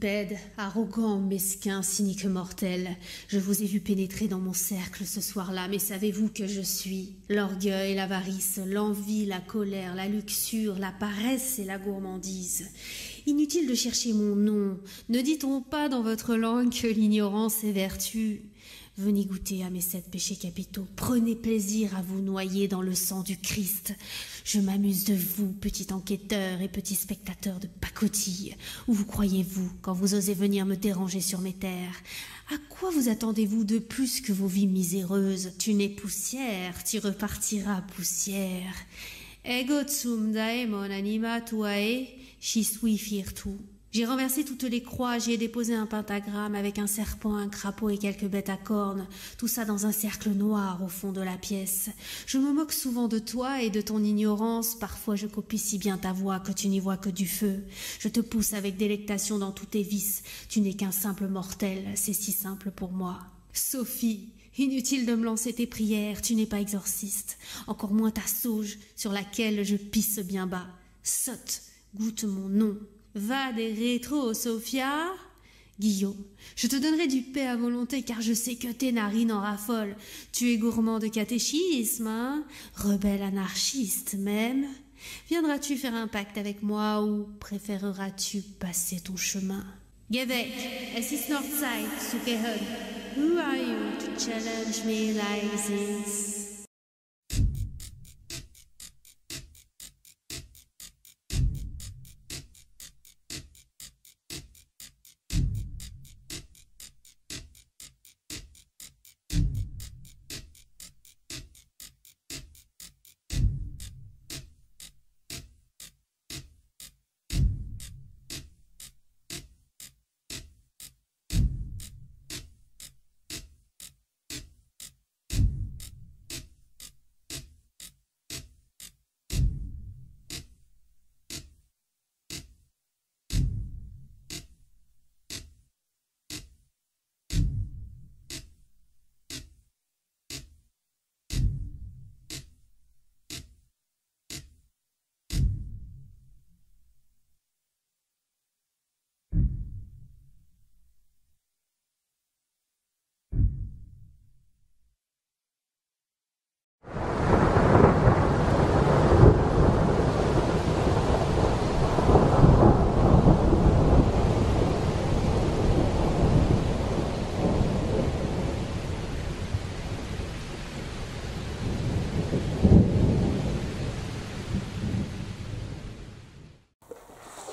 quadrupède, arrogant, mesquin, cynique mortel, je vous ai vu pénétrer dans mon cercle ce soir-là, mais savez-vous que je suis l'orgueil, l'avarice, l'envie, la colère, la luxure, la paresse et la gourmandise. Inutile de chercher mon nom, ne dit-on pas dans votre langue que l'ignorance est vertu? Venez goûter à mes 7 péchés capitaux, prenez plaisir à vous noyer dans le sang du Christ. Je m'amuse de vous, petit enquêteur et petit spectateur de pacotille. Où vous croyez-vous quand vous osez venir me déranger sur mes terres? À quoi vous attendez-vous de plus que vos vies miséreuses? Tu n'es poussière, tu repartiras poussière. Ego zum daemon anima tuae, j'y suis firtu. J'ai renversé toutes les croix, j'y ai déposé un pentagramme avec un serpent, un crapaud et quelques bêtes à cornes, tout ça dans un cercle noir au fond de la pièce. Je me moque souvent de toi et de ton ignorance, parfois je copie si bien ta voix que tu n'y vois que du feu. Je te pousse avec délectation dans tous tes vices, tu n'es qu'un simple mortel, c'est si simple pour moi. Sophie, inutile de me lancer tes prières, tu n'es pas exorciste, encore moins ta sauge sur laquelle je pisse bien bas. Sotte, goûte mon nom. Va des rétro, Sophia. Guillaume, je te donnerai du paix à volonté car je sais que tes narines en raffolent. Tu es gourmand de catéchisme, hein? Rebelle anarchiste même. Viendras-tu faire un pacte avec moi ou préféreras-tu passer ton chemin? Geh weg, es ist noch Zeit zu gehen. Who are you to challenge me like this?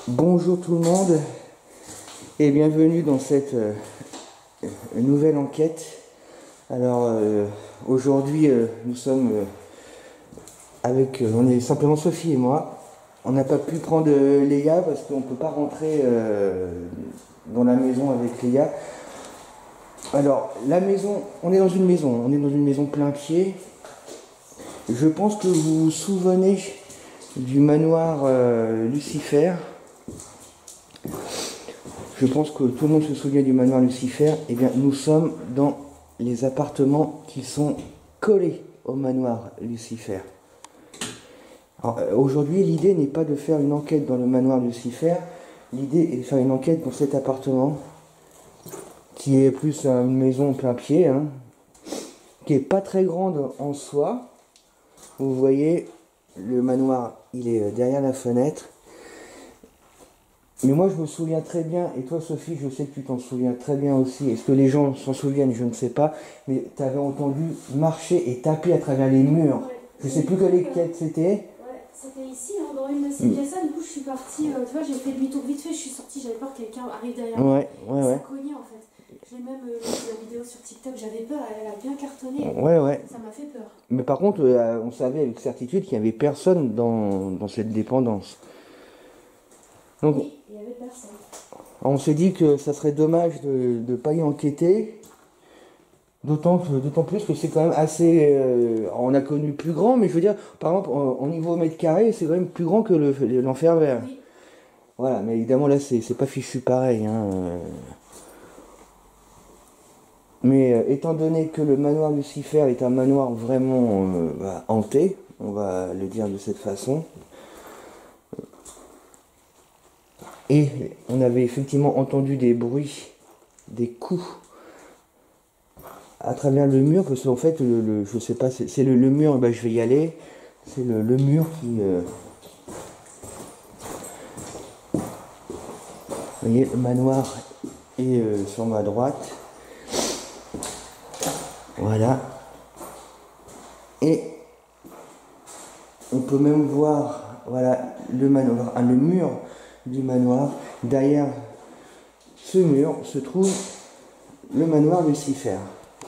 Bonjour tout le monde et bienvenue dans cette nouvelle enquête. Alors aujourd'hui nous sommes on est simplement Sophie et moi. On n'a pas pu prendre Léa parce qu'on ne peut pas rentrer dans la maison avec Léa. Alors la maison, on est dans une maison plein pied. Je pense que vous vous souvenez du manoir Lucifer. Je pense que tout le monde se souvient du manoir Lucifer. Eh bien, nous sommes dans les appartements qui sont collés au manoir Lucifer. Aujourd'hui, l'idée n'est pas de faire une enquête dans le manoir Lucifer. L'idée est de faire une enquête pour cet appartement, qui est plus une maison plein pied, hein, qui est pas très grande en soi. Vous voyez, le manoir, il est derrière la fenêtre. Mais moi je me souviens très bien, et toi Sophie, je sais que tu t'en souviens très bien aussi. Est-ce que les gens s'en souviennent? Je ne sais pas. Mais tu avais entendu marcher et taper à travers les murs. Ouais. Je ne sais plus lesquels c'était. Ouais, c'était ici, hein, dans une de ces pièces-là. Du coup je suis partie, tu vois, j'ai fait demi-tour vite fait, je suis sortie, j'avais peur que quelqu'un arrive derrière moi. Ouais. Ça cognait en fait. J'ai même vu la vidéo sur TikTok, j'avais peur, elle a bien cartonné. Ouais. Ça m'a fait peur. Mais par contre, on savait avec certitude qu'il n'y avait personne dans cette dépendance. Donc, oui, il n'y avait personne. On s'est dit que ça serait dommage de ne pas y enquêter, d'autant plus que c'est quand même assez... on a connu plus grand, mais je veux dire, par exemple, au niveau mètre carré, c'est quand même plus grand que l'enfer vert. Oui. Voilà, mais évidemment là, c'est pas fichu pareil. Hein. Mais étant donné que le manoir Lucifer est un manoir vraiment hanté, on va le dire de cette façon, Et on avait effectivement entendu des bruits, des coups à travers le mur, parce qu'en fait, je sais pas, c'est le mur, ben, je vais y aller, c'est le mur qui... vous voyez, le manoir est sur ma droite. Voilà. Et on peut même voir, voilà, le manoir, le mur du manoir. Derrière ce mur se trouve le manoir Lucifer.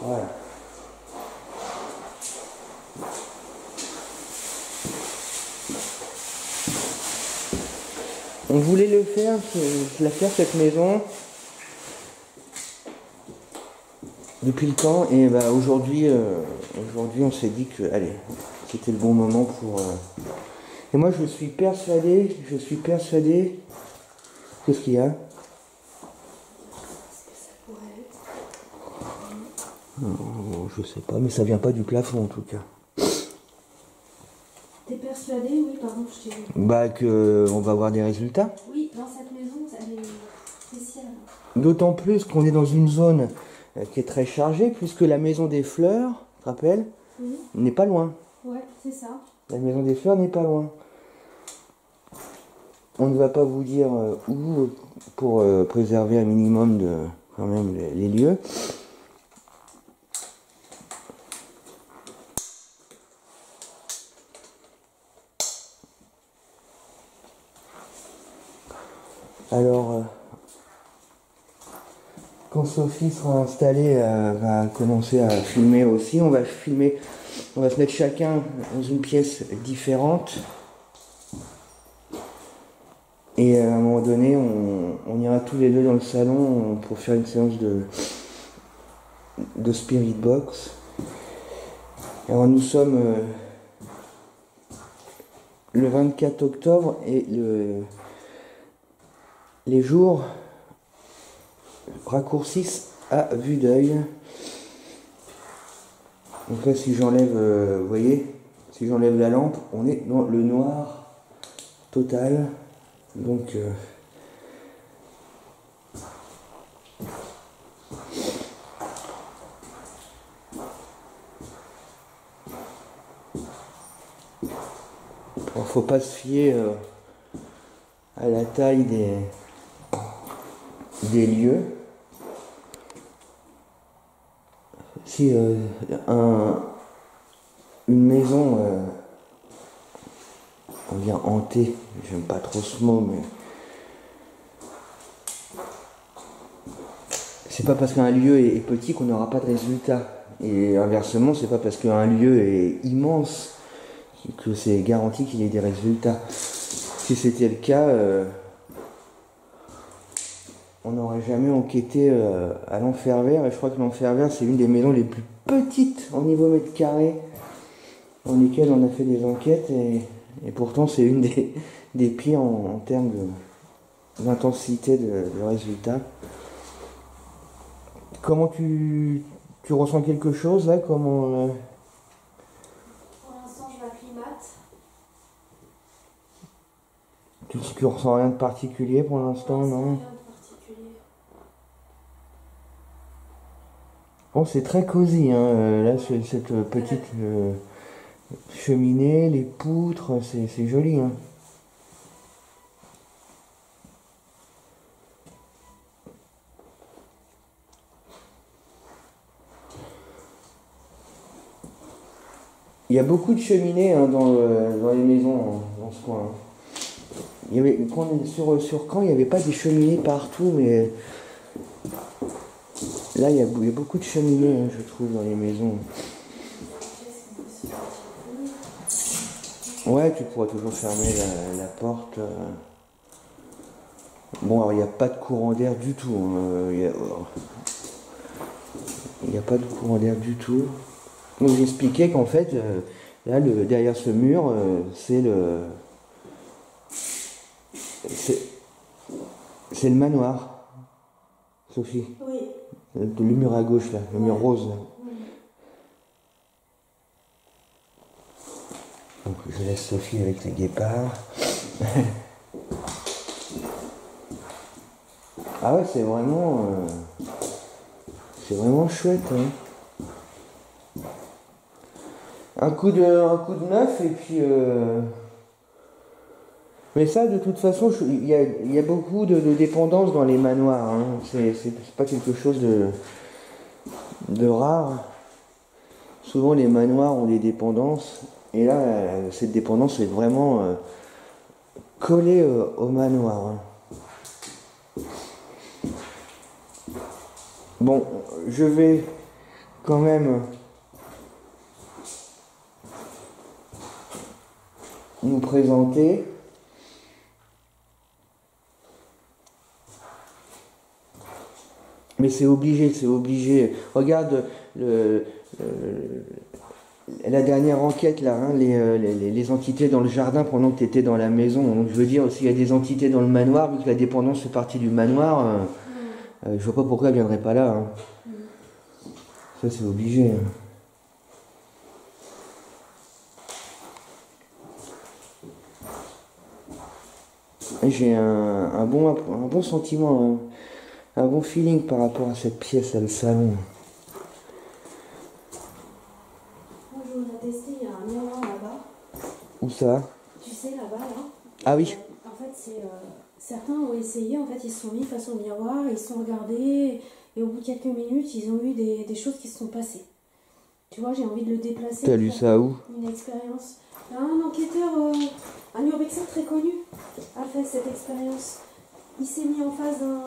Voilà. On voulait le faire, la faire cette maison depuis le temps, et bah aujourd'hui on s'est dit que allez, c'était le bon moment pour. Et moi je suis persuadé, qu'est-ce qu'il y a? Oh, je sais pas, mais ça vient pas du plafond en tout cas. T'es persuadé? Oui, pardon, je t'ai... Bah que on va avoir des résultats. Oui, dans cette maison, elle est spéciale. D'autant plus qu'on est dans une zone qui est très chargée, puisque la maison des fleurs, tu te rappelles, n'est pas loin. Ouais, c'est ça. La maison des fleurs n'est pas loin. On ne va pas vous dire où pour préserver un minimum de quand même les lieux. Alors, quand Sophie sera installée, elle va commencer à filmer aussi. On va filmer, on va se mettre chacun dans une pièce différente. Et à un moment donné, on ira tous les deux dans le salon pour faire une séance de Spirit Box. Alors nous sommes le 24 octobre et les jours raccourcissent à vue d'œil. Donc là, si j'enlève, vous voyez, si j'enlève la lampe, on est dans le noir total. Donc faut pas se fier à la taille des lieux. Si une maison on vient hanter, j'aime pas trop ce mot, mais c'est pas parce qu'un lieu est petit qu'on n'aura pas de résultat. Et inversement, c'est pas parce qu'un lieu est immense que c'est garanti qu'il y ait des résultats. Si c'était le cas, on n'aurait jamais enquêté à l'Enfer Vert. Et je crois que l'Enfer Vert, c'est une des maisons les plus petites en niveau mètre carré dans lesquelles on a fait des enquêtes. Et pourtant, c'est une des pires en termes d'intensité de résultats. Comment tu ressens quelque chose là? Comment Pour l'instant, je m'acclimate. tu ressens rien de particulier pour l'instant, non? Rien de particulier. Bon, c'est très cosy, hein. Là, cette petite cheminée, les poutres, c'est joli, hein. Il y a beaucoup de cheminées dans les maisons dans ce coin. Il y avait, sur Caen, il n'y avait pas des cheminées partout, mais là, il y a beaucoup de cheminées, hein, je trouve, dans les maisons. Ouais, tu pourras toujours fermer la porte. Bon, alors il n'y a pas de courant d'air du tout. Hein. Il n'y a pas de courant d'air du tout. Donc j'expliquais qu'en fait, là, derrière ce mur, c'est le manoir, Sophie. Oui. Le mur à gauche, là, le mur rose. Là. Oui. Donc je laisse Sophie avec les guépards. Ah ouais, c'est vraiment chouette. Hein. Un coup de neuf et puis. Mais ça, de toute façon, il y a beaucoup de dépendance dans les manoirs. Hein. C'est pas quelque chose de rare. Souvent, les manoirs ont des dépendances. Et là, cette dépendance est vraiment collée au manoir. Hein. Bon, je vais quand même nous présenter. Mais c'est obligé. Regarde la dernière enquête là, hein, les entités dans le jardin pendant que tu étais dans la maison. Donc je veux dire, s'il y a des entités dans le manoir, vu que la dépendance fait partie du manoir, je vois pas pourquoi elle viendrait pas là. Hein. Ça c'est obligé. Hein. J'ai un bon sentiment, un bon feeling par rapport à cette pièce, à le salon. Moi je voudrais tester, il y a un miroir là-bas. Où ça? Tu sais, là-bas, là. Ah oui. En fait, certains ont essayé, en fait, ils se sont mis face au miroir, ils se sont regardés, et au bout de quelques minutes, ils ont eu des choses qui se sont passées. Tu vois, j'ai envie de le déplacer. T'as lu ça où? Une expérience. Un enquêteur, un urbexien très connu, a fait cette expérience. Il s'est mis en face d'un...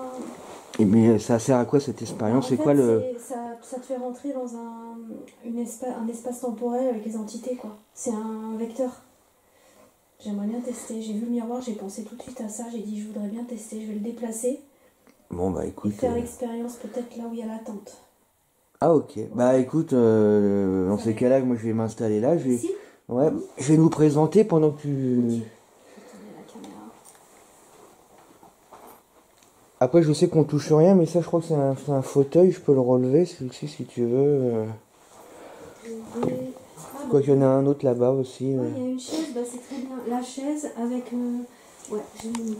Mais ça sert à quoi cette expérience? C'est quoi le... Ça te fait rentrer dans un espace temporel avec les entités, quoi. C'est un vecteur. J'aimerais bien tester. J'ai vu le miroir, j'ai pensé tout de suite à ça. J'ai dit, je voudrais bien tester. Je vais le déplacer. Bon, bah écoute... Et faire l'expérience peut-être là où il y a l'attente. Ah ok. Bah écoute, dans ces cas-là, moi je vais m'installer là. Si. Ouais, je vais nous présenter pendant que tu... Je vais tourner la caméra. Après, je sais qu'on touche rien, mais ça, je crois que c'est un fauteuil. Je peux le relever, celui-ci, si tu veux. Quoi qu'il y en a un autre là-bas aussi. Ouais, il y a une chaise, bah, c'est très bien. La chaise avec... Ouais, je vais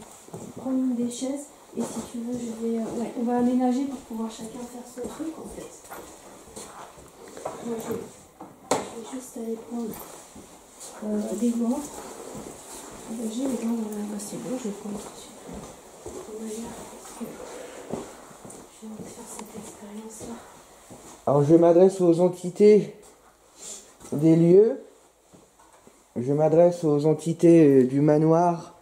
prendre une des chaises. Et si tu veux, ouais, on va aménager pour pouvoir chacun faire son truc, en fait. Moi, je vais juste aller prendre des gants. J'ai les gants dans la... c'est bon, je vais prendre tout de suite. De manière à ce que j'ai envie de faire cette expérience-là. Alors, je m'adresse aux entités des lieux. Je m'adresse aux entités du manoir.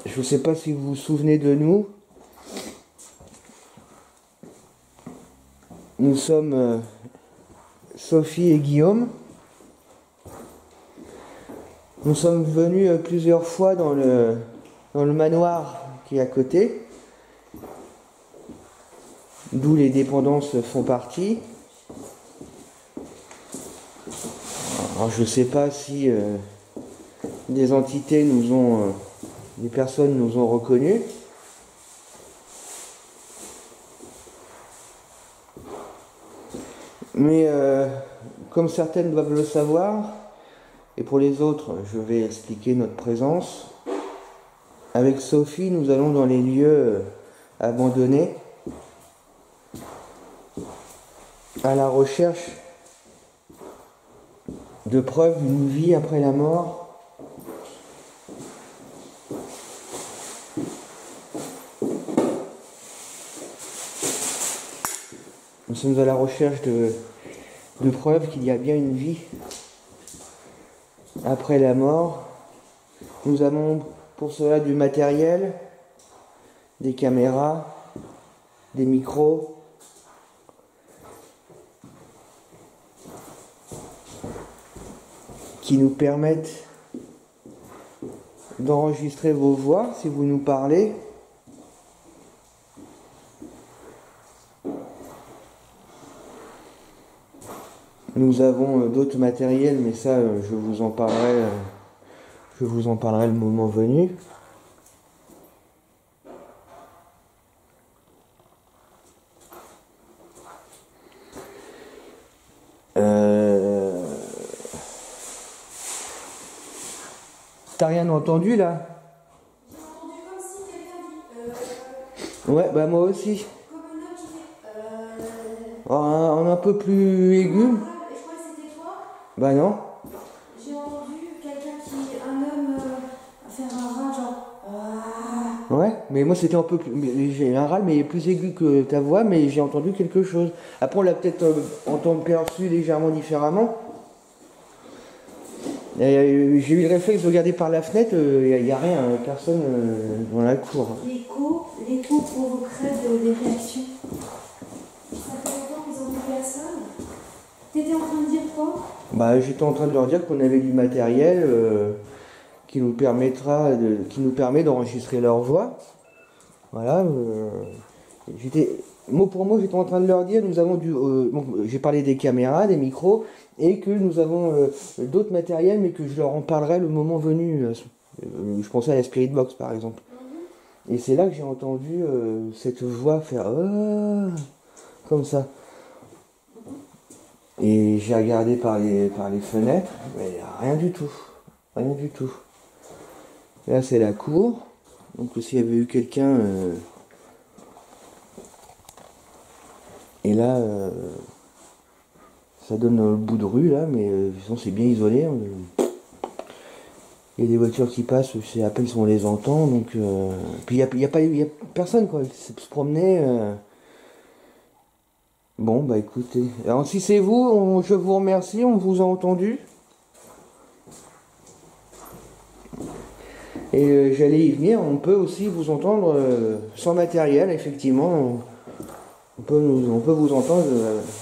Je ne sais pas si vous vous souvenez de nous. Nous sommes Sophie et Guillaume. Nous sommes venus plusieurs fois dans le manoir qui est à côté, d'où les dépendances font partie. Alors je ne sais pas si des entités des personnes nous ont reconnus. Mais comme certaines doivent le savoir, et pour les autres, je vais expliquer notre présence. Avec Sophie, nous allons dans les lieux abandonnés, à la recherche de preuves d'une vie après la mort. Nous sommes à la recherche de preuves qu'il y a bien une vie après la mort. Nous avons pour cela du matériel, des caméras, des micros, qui nous permettent d'enregistrer vos voix si vous nous parlez. Nous avons d'autres matériels, mais ça, je vous en parlerai le moment venu. T'as rien entendu là? Ouais, bah moi aussi. Comme un homme qui fait. Un peu plus aigu. Et je crois que c'était toi. Bah non. J'ai entendu un homme, faire un rat genre. Ouais, mais moi c'était un peu plus. J'ai un râle, mais plus aigu que ta voix, mais j'ai entendu quelque chose. Après, on l'a peut-être perçu légèrement différemment. J'ai eu le réflexe de regarder par la fenêtre, il n'y a rien, personne dans la cour. L'écho provoquerait des réactions. Ça fait longtemps qu'ils ont vu personne. T'étais en train de dire quoi? Bah, j'étais en train de leur dire qu'on avait du matériel qui nous permet d'enregistrer leur voix. Voilà. Mot pour mot, j'étais en train de leur dire, nous avons j'ai parlé des caméras, des micros, et que nous avons d'autres matériels, mais que je leur en parlerai le moment venu. Je pensais à la Spirit Box, par exemple. Et c'est là que j'ai entendu cette voix faire comme ça. Et j'ai regardé par les fenêtres, mais il n'y a rien du tout. Rien du tout. Là, c'est la cour. Donc, s'il y avait eu quelqu'un... Et là, ça donne dans le bout de rue, là, mais de toute façon, c'est bien isolé. Il y a des voitures qui passent, c'est à peine si on les entend, donc... Puis il y a personne, quoi, qui se promenait. Bon, bah écoutez. Alors, si c'est vous, je vous remercie, on vous a entendu. Et j'allais y venir, on peut aussi vous entendre sans matériel, effectivement. On peut vous entendre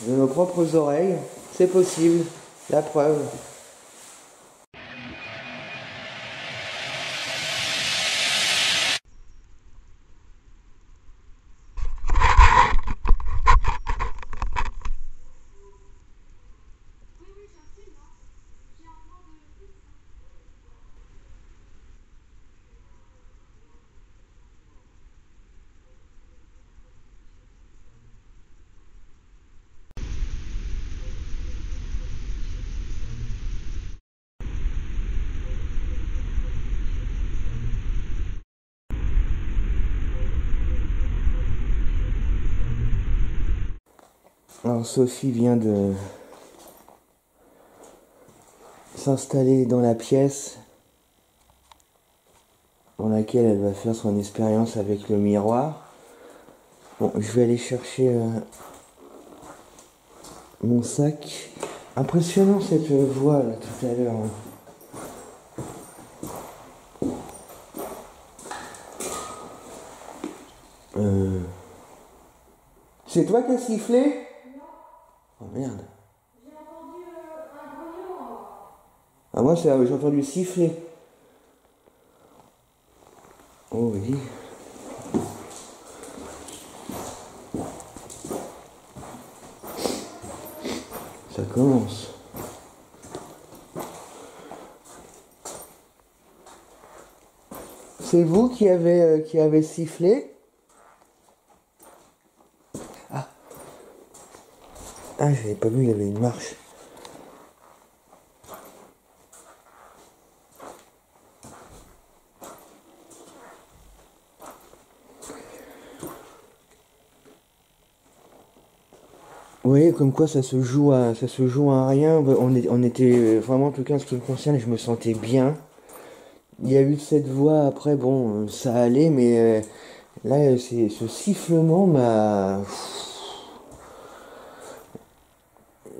de nos propres oreilles. C'est possible. La preuve. Alors Sophie vient de s'installer dans la pièce dans laquelle elle va faire son expérience avec le miroir. Bon, je vais aller chercher mon sac. Impressionnant cette voix là tout à l'heure. C'est toi qui as sifflé? Non. Oh merde. J'ai entendu un grognon. Ah moi j'ai entendu siffler. Oh oui. Ça commence. C'est vous qui avez sifflé? Ah, j'avais pas vu, il y avait une marche. Vous voyez, comme quoi ça se joue à rien. On était vraiment, en tout cas, en ce qui me concerne, je me sentais bien. Il y a eu cette voix après, bon, ça allait, mais là, ce sifflement m'a...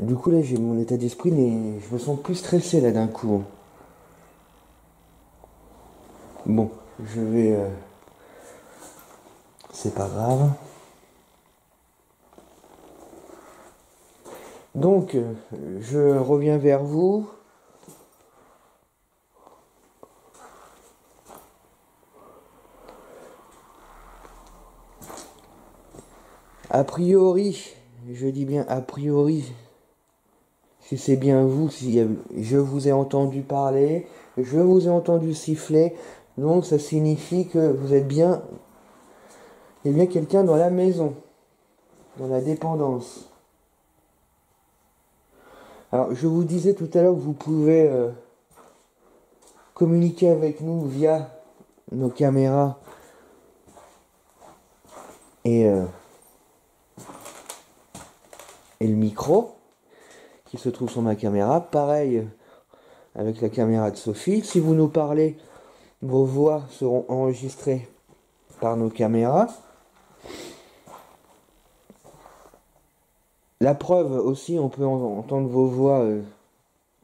Du coup, là, j'ai mon état d'esprit, mais je me sens plus stressé, là, d'un coup. Bon, je vais... C'est pas grave. Donc, je reviens vers vous. A priori, je dis bien a priori, si c'est bien vous, je vous ai entendu parler, je vous ai entendu siffler, donc ça signifie que vous êtes bien, il y a bien quelqu'un dans la maison, dans la dépendance. Alors, je vous disais tout à l'heure que vous pouvez communiquer avec nous via nos caméras et le micro qui se trouve sur ma caméra. Pareil avec la caméra de Sophie. Si vous nous parlez, vos voix seront enregistrées par nos caméras. La preuve aussi, on peut entendre vos voix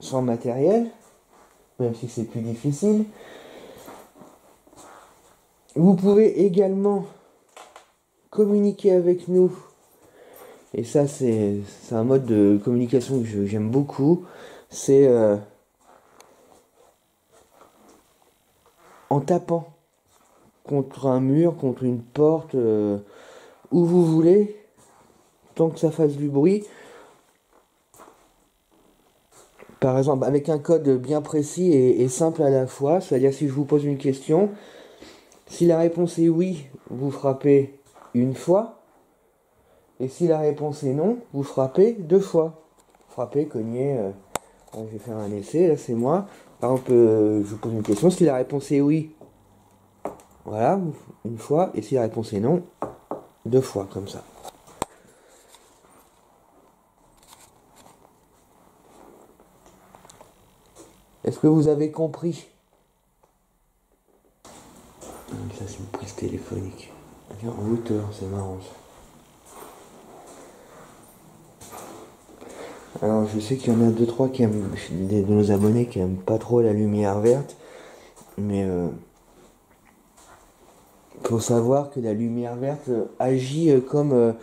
sans matériel, même si c'est plus difficile. Vous pouvez également communiquer avec nous, et ça c'est un mode de communication que j'aime beaucoup, c'est en tapant contre un mur, contre une porte, où vous voulez, tant que ça fasse du bruit. Par exemple, avec un code bien précis et simple à la fois, c'est-à-dire si je vous pose une question, si la réponse est oui, vous frappez une fois, et si la réponse est non, vous frappez 2 fois. Frappez, cogner, je vais faire un essai, là c'est moi. Par exemple, je vous pose une question, si la réponse est oui, voilà, une fois, et si la réponse est non, 2 fois, comme ça. Est-ce que vous avez compris? Ça c'est une prise téléphonique. En hauteur, c'est marrant ça. Alors je sais qu'il y en a 2-3 qui aiment, de nos abonnés qui aiment pas trop la lumière verte, mais faut savoir que la lumière verte agit comme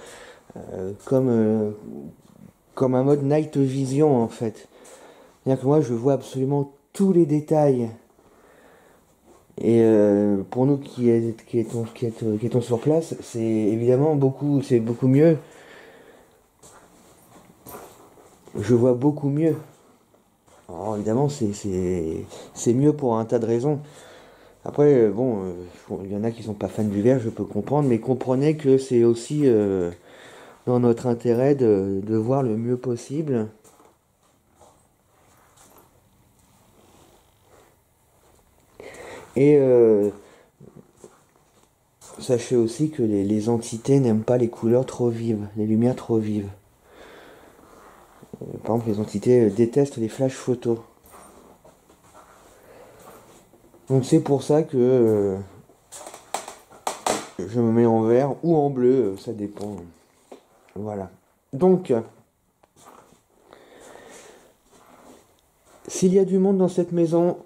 un mode night vision en fait. C'est-à-dire que moi je vois absolument tous les détails. Et pour nous qui étons sur place, c'est évidemment beaucoup mieux. Je vois beaucoup mieux. Alors évidemment c'est mieux pour un tas de raisons. Après il y en a qui sont pas fans du vert, je peux comprendre, mais comprenez que c'est aussi dans notre intérêt de voir le mieux possible. Et sachez aussi que les entités n'aiment pas les couleurs trop vives, les lumières trop vives. Par exemple, les entités détestent les flashs photos. Donc c'est pour ça que je me mets en vert ou en bleu, ça dépend. Voilà. Donc, s'il y a du monde dans cette maison,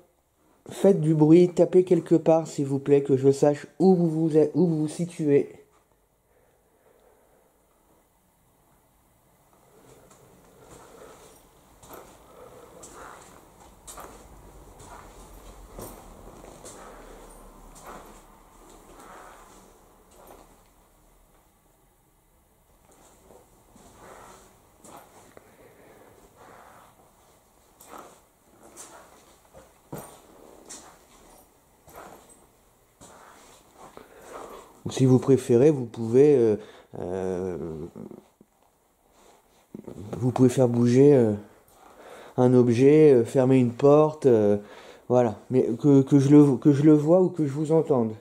faites du bruit, tapez quelque part s'il vous plaît, que je sache où vous vous situez. Ou si vous préférez, vous pouvez faire bouger un objet, fermer une porte, voilà. Mais que je le vois ou que je vous entende.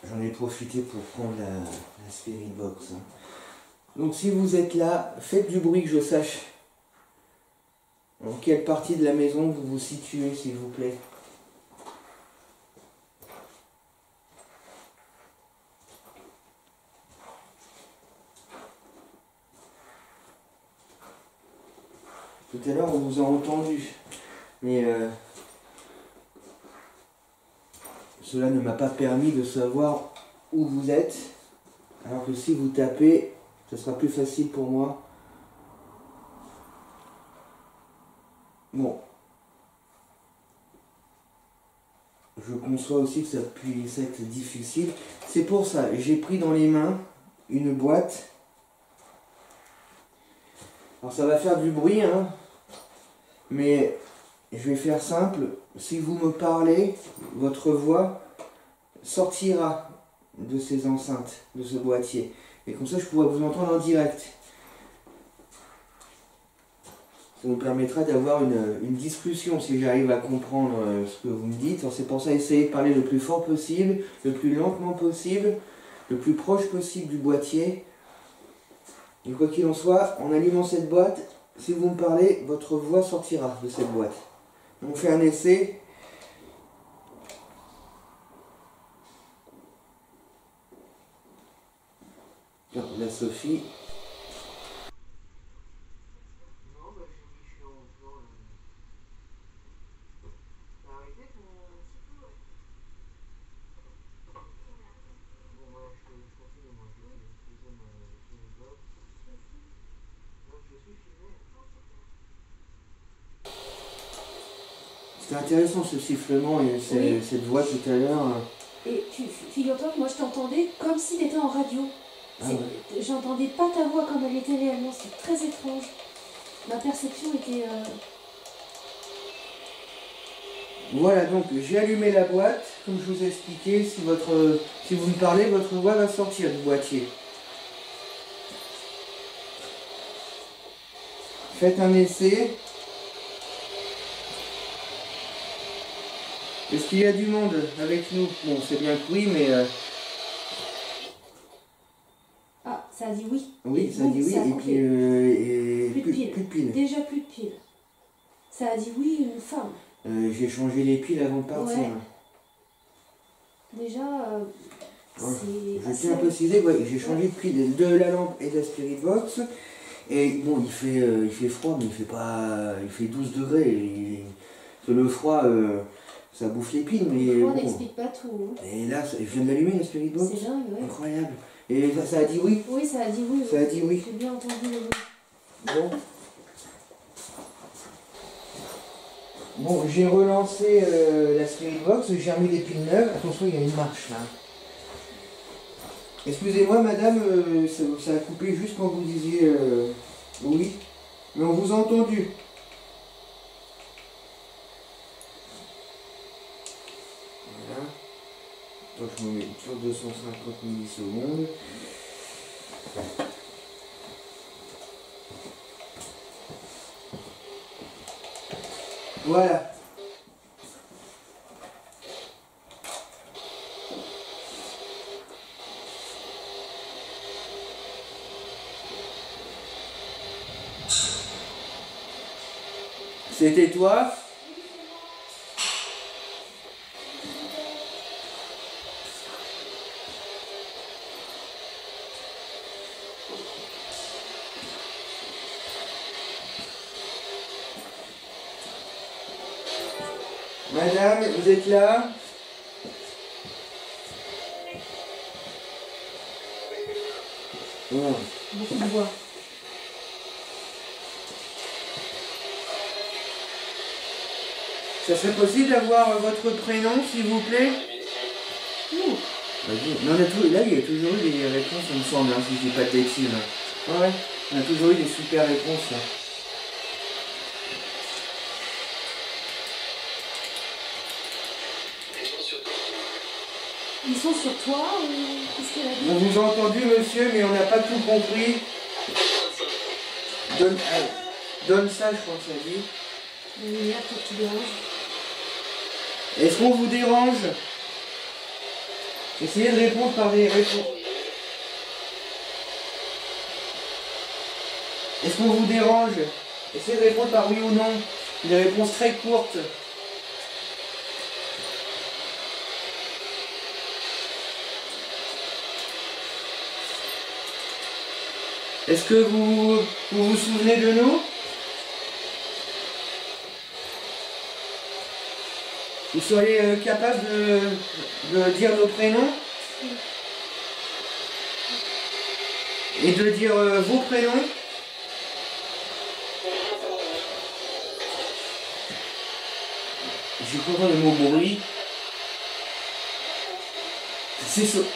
J'en ai profité pour prendre la Spirit Box. Donc si vous êtes là, faites du bruit que je sache. Dans quelle partie de la maison vous vous situez, s'il vous plaît? Tout à l'heure, on vous a entendu, mais cela ne m'a pas permis de savoir où vous êtes, alors que si vous tapez, ce sera plus facile pour moi. Bon. Je conçois aussi que ça puisse être difficile. C'est pour ça, j'ai pris dans les mains une boîte. Alors ça va faire du bruit, hein, mais je vais faire simple. Si vous me parlez, votre voix sortira de ces enceintes, de ce boîtier. Et comme ça, je pourrai vous entendre en direct. Ça nous permettra d'avoir une discussion si j'arrive à comprendre ce que vous me dites. C'est pour ça essayer de parler le plus fort possible, le plus lentement possible, le plus proche possible du boîtier. Et quoi qu'il en soit, en allumant cette boîte, si vous me parlez, votre voix sortira de cette boîte. On fait un essai. Tiens, la Sophie. C'était intéressant ce sifflement et cette voix tout à l'heure. Et figure-toi que moi je t'entendais comme s'il était en radio. Ah ouais. J'entendais pas ta voix comme elle était réellement, c'est très étrange. Ma perception était... Voilà, donc j'ai allumé la boîte, comme je vous ai expliqué, si vous me parlez, votre voix va sortir du boîtier. Faites un essai. Est-ce qu'il y a du monde avec nous? Bon, c'est bien que oui, mais... Ah, ça a dit oui. Oui, ça a dit oui, et puis... plus de piles. Déjà plus de piles. Ça a dit oui, une femme. J'ai changé les piles avant de partir. Ouais. Déjà, je tiens à préciser, ouais, j'ai changé de piles de la lampe et de la Spirit Box. Et bon, il fait froid, mais il fait 12 degrés. Le froid, ça bouffe les piles, mais... Le froid bon. n'explique pas tout. Hein. Et là, je viens de l'allumer, la Spirit Box. C'est dingue, ouais. Incroyable. Et ça a dit oui? Oui, ça a dit oui. Ça a dit oui. J'ai bien entendu le oui. Bon. Bon, j'ai relancé la Spirit Box, j'ai remis des piles neuves. Attention, il y a une marche là. Excusez-moi madame, ça a coupé juste quand vous disiez oui. Mais on vous a entendu. Voilà. Donc je me mets sur 250 millisecondes. Voilà. C'était toi? Madame, vous êtes là? Beaucoup de voix. Ça serait possible d'avoir votre prénom, s'il vous plaît? Vas-y. Non, là, il y a toujours eu des réponses, il me semble, hein, si je dis pas de bêtises. Ouais, on a toujours eu des super réponses. Là. Ils sont sur toi ou qu'est-ce qu'elle a dit? On vous a entendu, monsieur, mais on n'a pas tout compris. Donne ça, je crois que ça dit. La lumière, faut que tu déranges. Est-ce qu'on vous dérange? Essayez de répondre par des réponses. Est-ce qu'on vous dérange? Essayez de répondre par oui ou non. Des réponses très courtes. Est-ce que vous souvenez de nous? Vous seriez capable de dire nos prénoms? Et de dire vos prénoms? J'ai pas le mot bruit. C'est Sophie.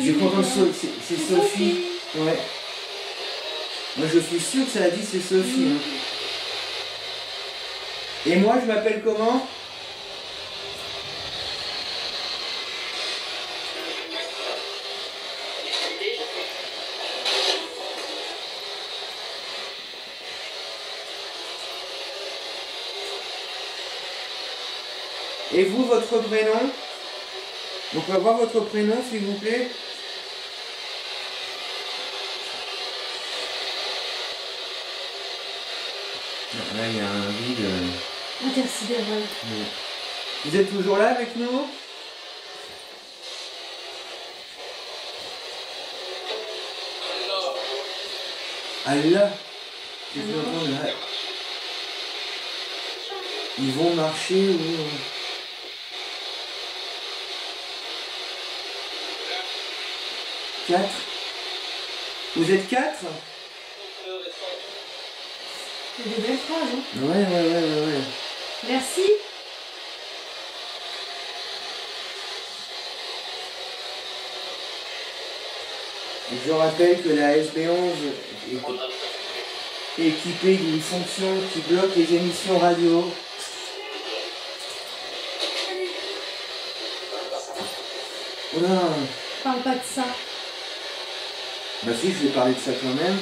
J'ai pas entendu c'est Sophie. Ouais. Moi je suis sûr que ça a dit c'est Sophie. Hein. Et moi je m'appelle comment? Et vous, votre prénom? On peut avoir votre prénom, s'il vous plaît? Là, il y a un vide. Intersidéral. Vous êtes toujours là avec nous? Allah. Ils vont marcher ou... 4. Vous êtes 4? C'est des belles phrases, hein? Ouais. Merci. Je rappelle que la SB11 est équipée d'une fonction qui bloque les émissions radio. Oula. Parle pas de ça. Bah si, je vais parler de ça quand même.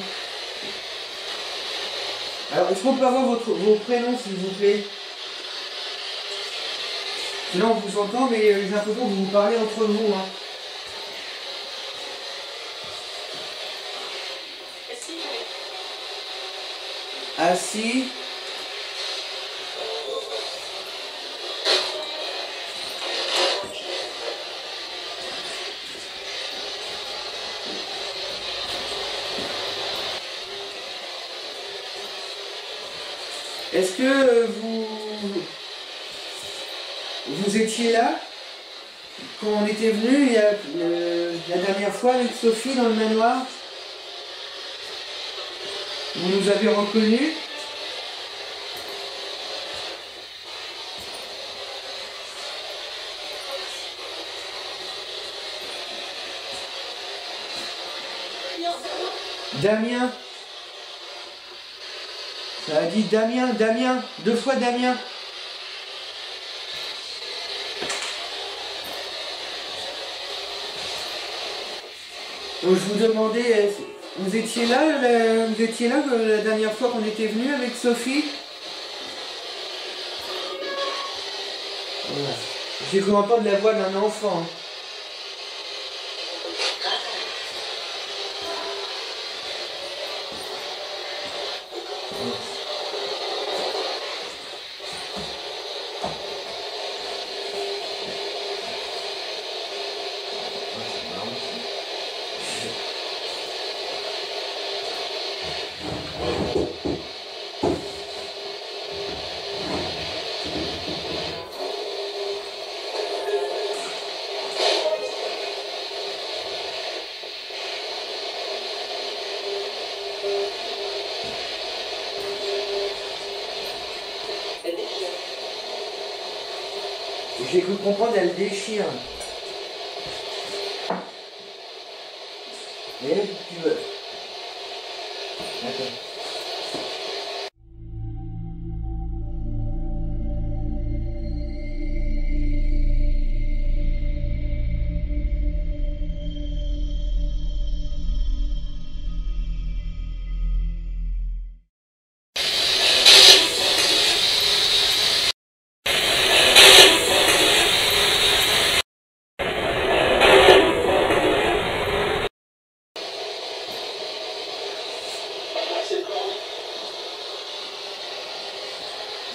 Alors, est-ce qu'on peut avoir vos prénoms, s'il vous plaît? Sinon, on vous entend, mais j'ai l'impression que vous parlez entre vous. Hein. Assis. Est-ce que vous étiez là quand on était venu la dernière fois avec Sophie dans le manoir? Vous nous avez reconnus? Damien. Ça a dit Damien, 2 fois Damien. Donc je vous demandais, vous étiez là la dernière fois qu'on était venu avec Sophie? Voilà. J'ai cru entendre la voix d'un enfant. J'ai cru comprendre, elle déchire. Et tu veux. D'accord.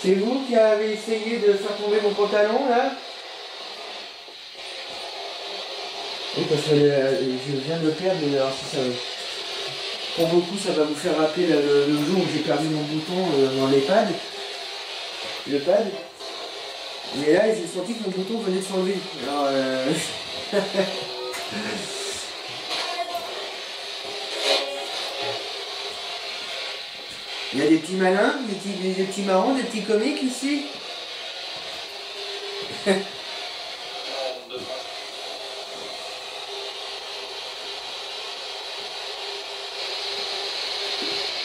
C'est vous qui avez essayé de faire tomber mon pantalon là? Oui, parce que je viens de le perdre, alors si ça, pour beaucoup ça va vous faire rappeler le jour où j'ai perdu mon bouton dans l'EHPAD. Le pad. Mais là j'ai senti que mon bouton venait de s'enlever. Alors il y a des petits malins, des petits marrons, des petits comiques ici.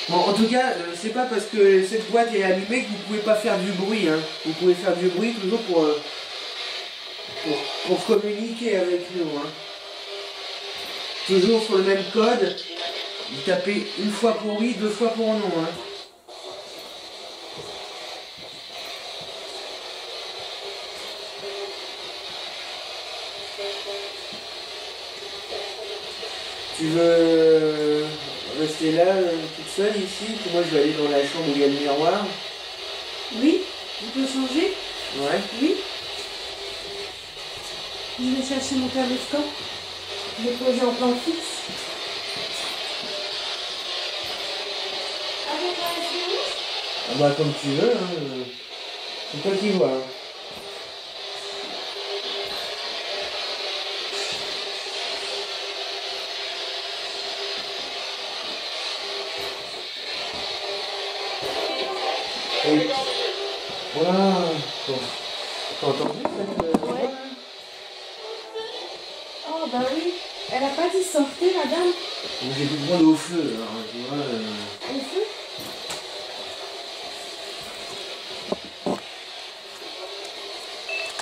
Bon, en tout cas, c'est pas parce que cette boîte est allumée que vous pouvez pas faire du bruit. Hein. Vous pouvez faire du bruit toujours pour communiquer avec nous. Hein. Toujours sur le même code. Vous tapez 1 fois pour oui, 2 fois pour non. Hein. Tu veux rester là, toute seule ici? Puis moi, je vais aller dans la chambre où il y a le miroir. Oui, on peut changer? Ouais. Oui. Je vais chercher mon caméscope. Je vais poser en plan fixe. Ah bah comme tu veux, hein. C'est toi qui vois. Hein. Et... Voilà. Bon. T'as entendu cette voix, Ouais. Oh bah oui. Elle a pas dit sortez, madame. J'ai du droit au feu, alors tu vois. Au feu?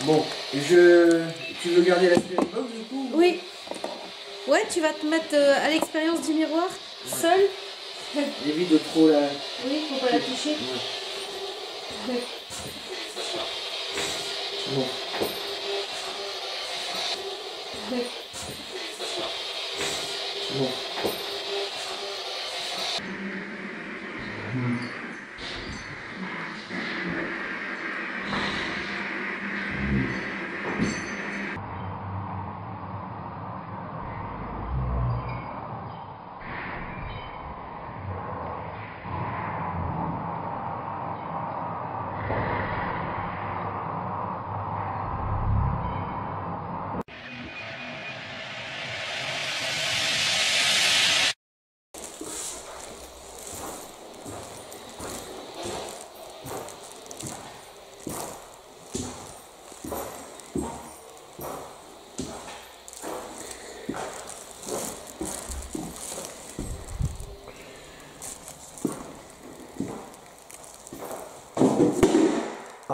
Bon, tu veux garder la spirit box du coup? Oui. Ouais, tu vas te mettre à l'expérience du miroir, seul. Évite de trop la... Oui, faut pas la toucher. Ouais. Ouais. Bon. Ouais. Bon.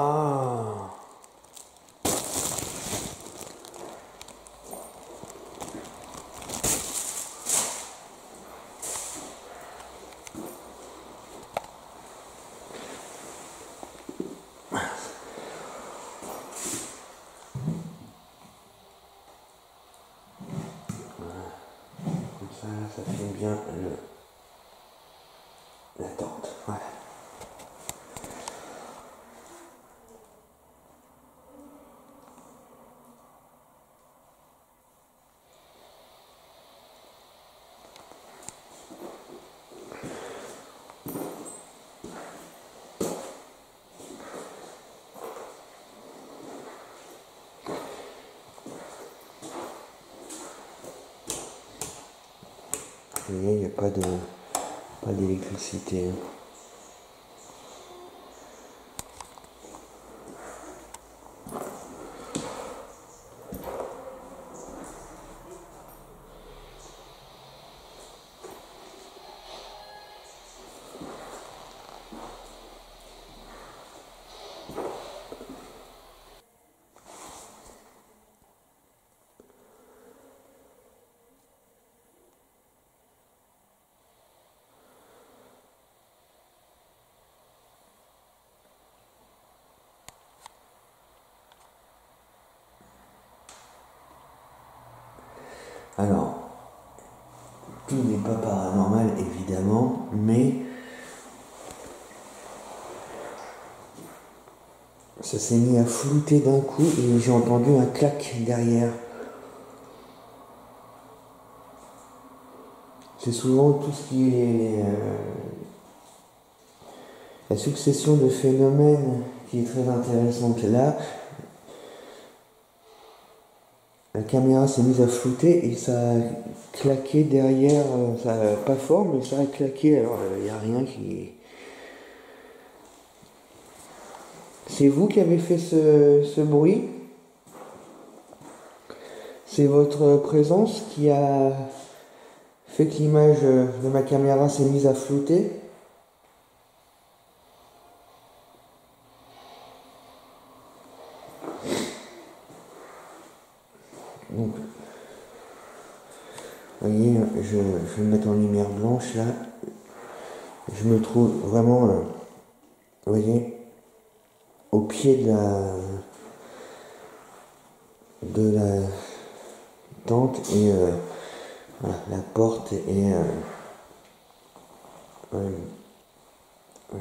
Ah. Comme ça fait bien la tente. Voilà. Vous voyez, il n'y a pas d'électricité. Hein. Alors, tout n'est pas paranormal évidemment, mais ça s'est mis à flouter d'un coup et j'ai entendu un clac derrière. C'est souvent tout ce qui est la succession de phénomènes qui est très intéressante. Là, la caméra s'est mise à flouter et ça a claqué derrière, ça n'a pas fort, mais ça a claqué, alors il n'y a rien qui... C'est vous qui avez fait ce bruit? C'est votre présence qui a fait que l'image de ma caméra s'est mise à flouter? Donc, vous voyez, je vais me mettre en lumière blanche là. Je me trouve vraiment, vous voyez, au pied de la manque et voilà, la porte est ouais,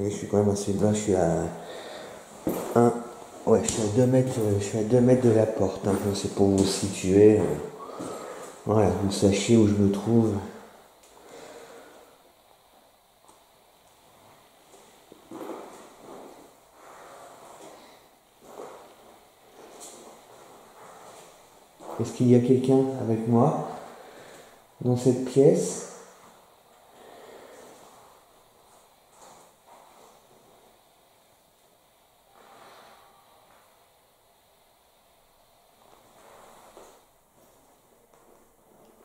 je suis quand même assez bas, je suis à 1, ouais, je suis à 2 mètres, je suis à 2 mètres de la porte, un peu, c'est pour vous situer, voilà, vous sachiez où je me trouve. Est-ce qu'il y a quelqu'un avec moi dans cette pièce?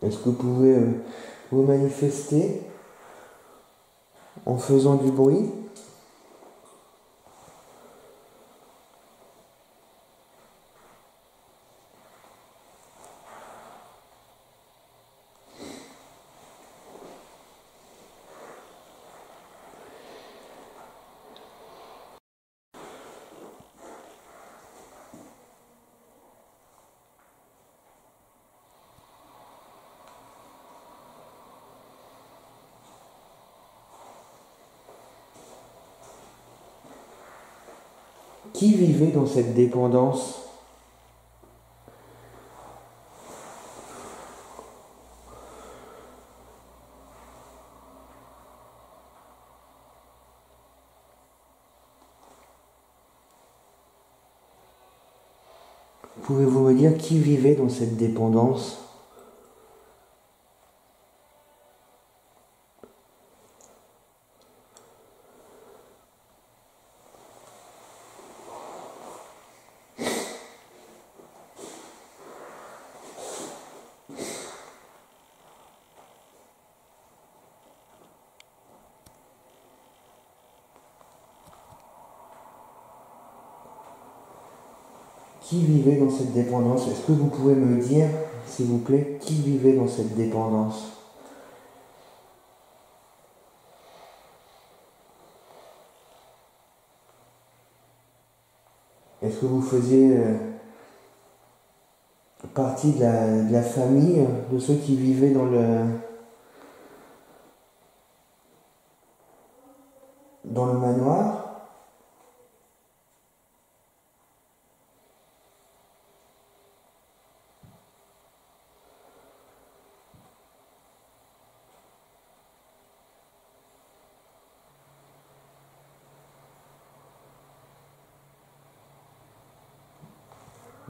Est-ce que vous pouvez vous manifester en faisant du bruit? Qui vivait dans cette dépendance? Pouvez-vous me dire qui vivait dans cette dépendance? Qui vivait dans cette dépendance? Est-ce que vous pouvez me dire, s'il vous plaît, qui vivait dans cette dépendance? Est-ce que vous faisiez partie de la famille de ceux qui vivaient dans le manoir?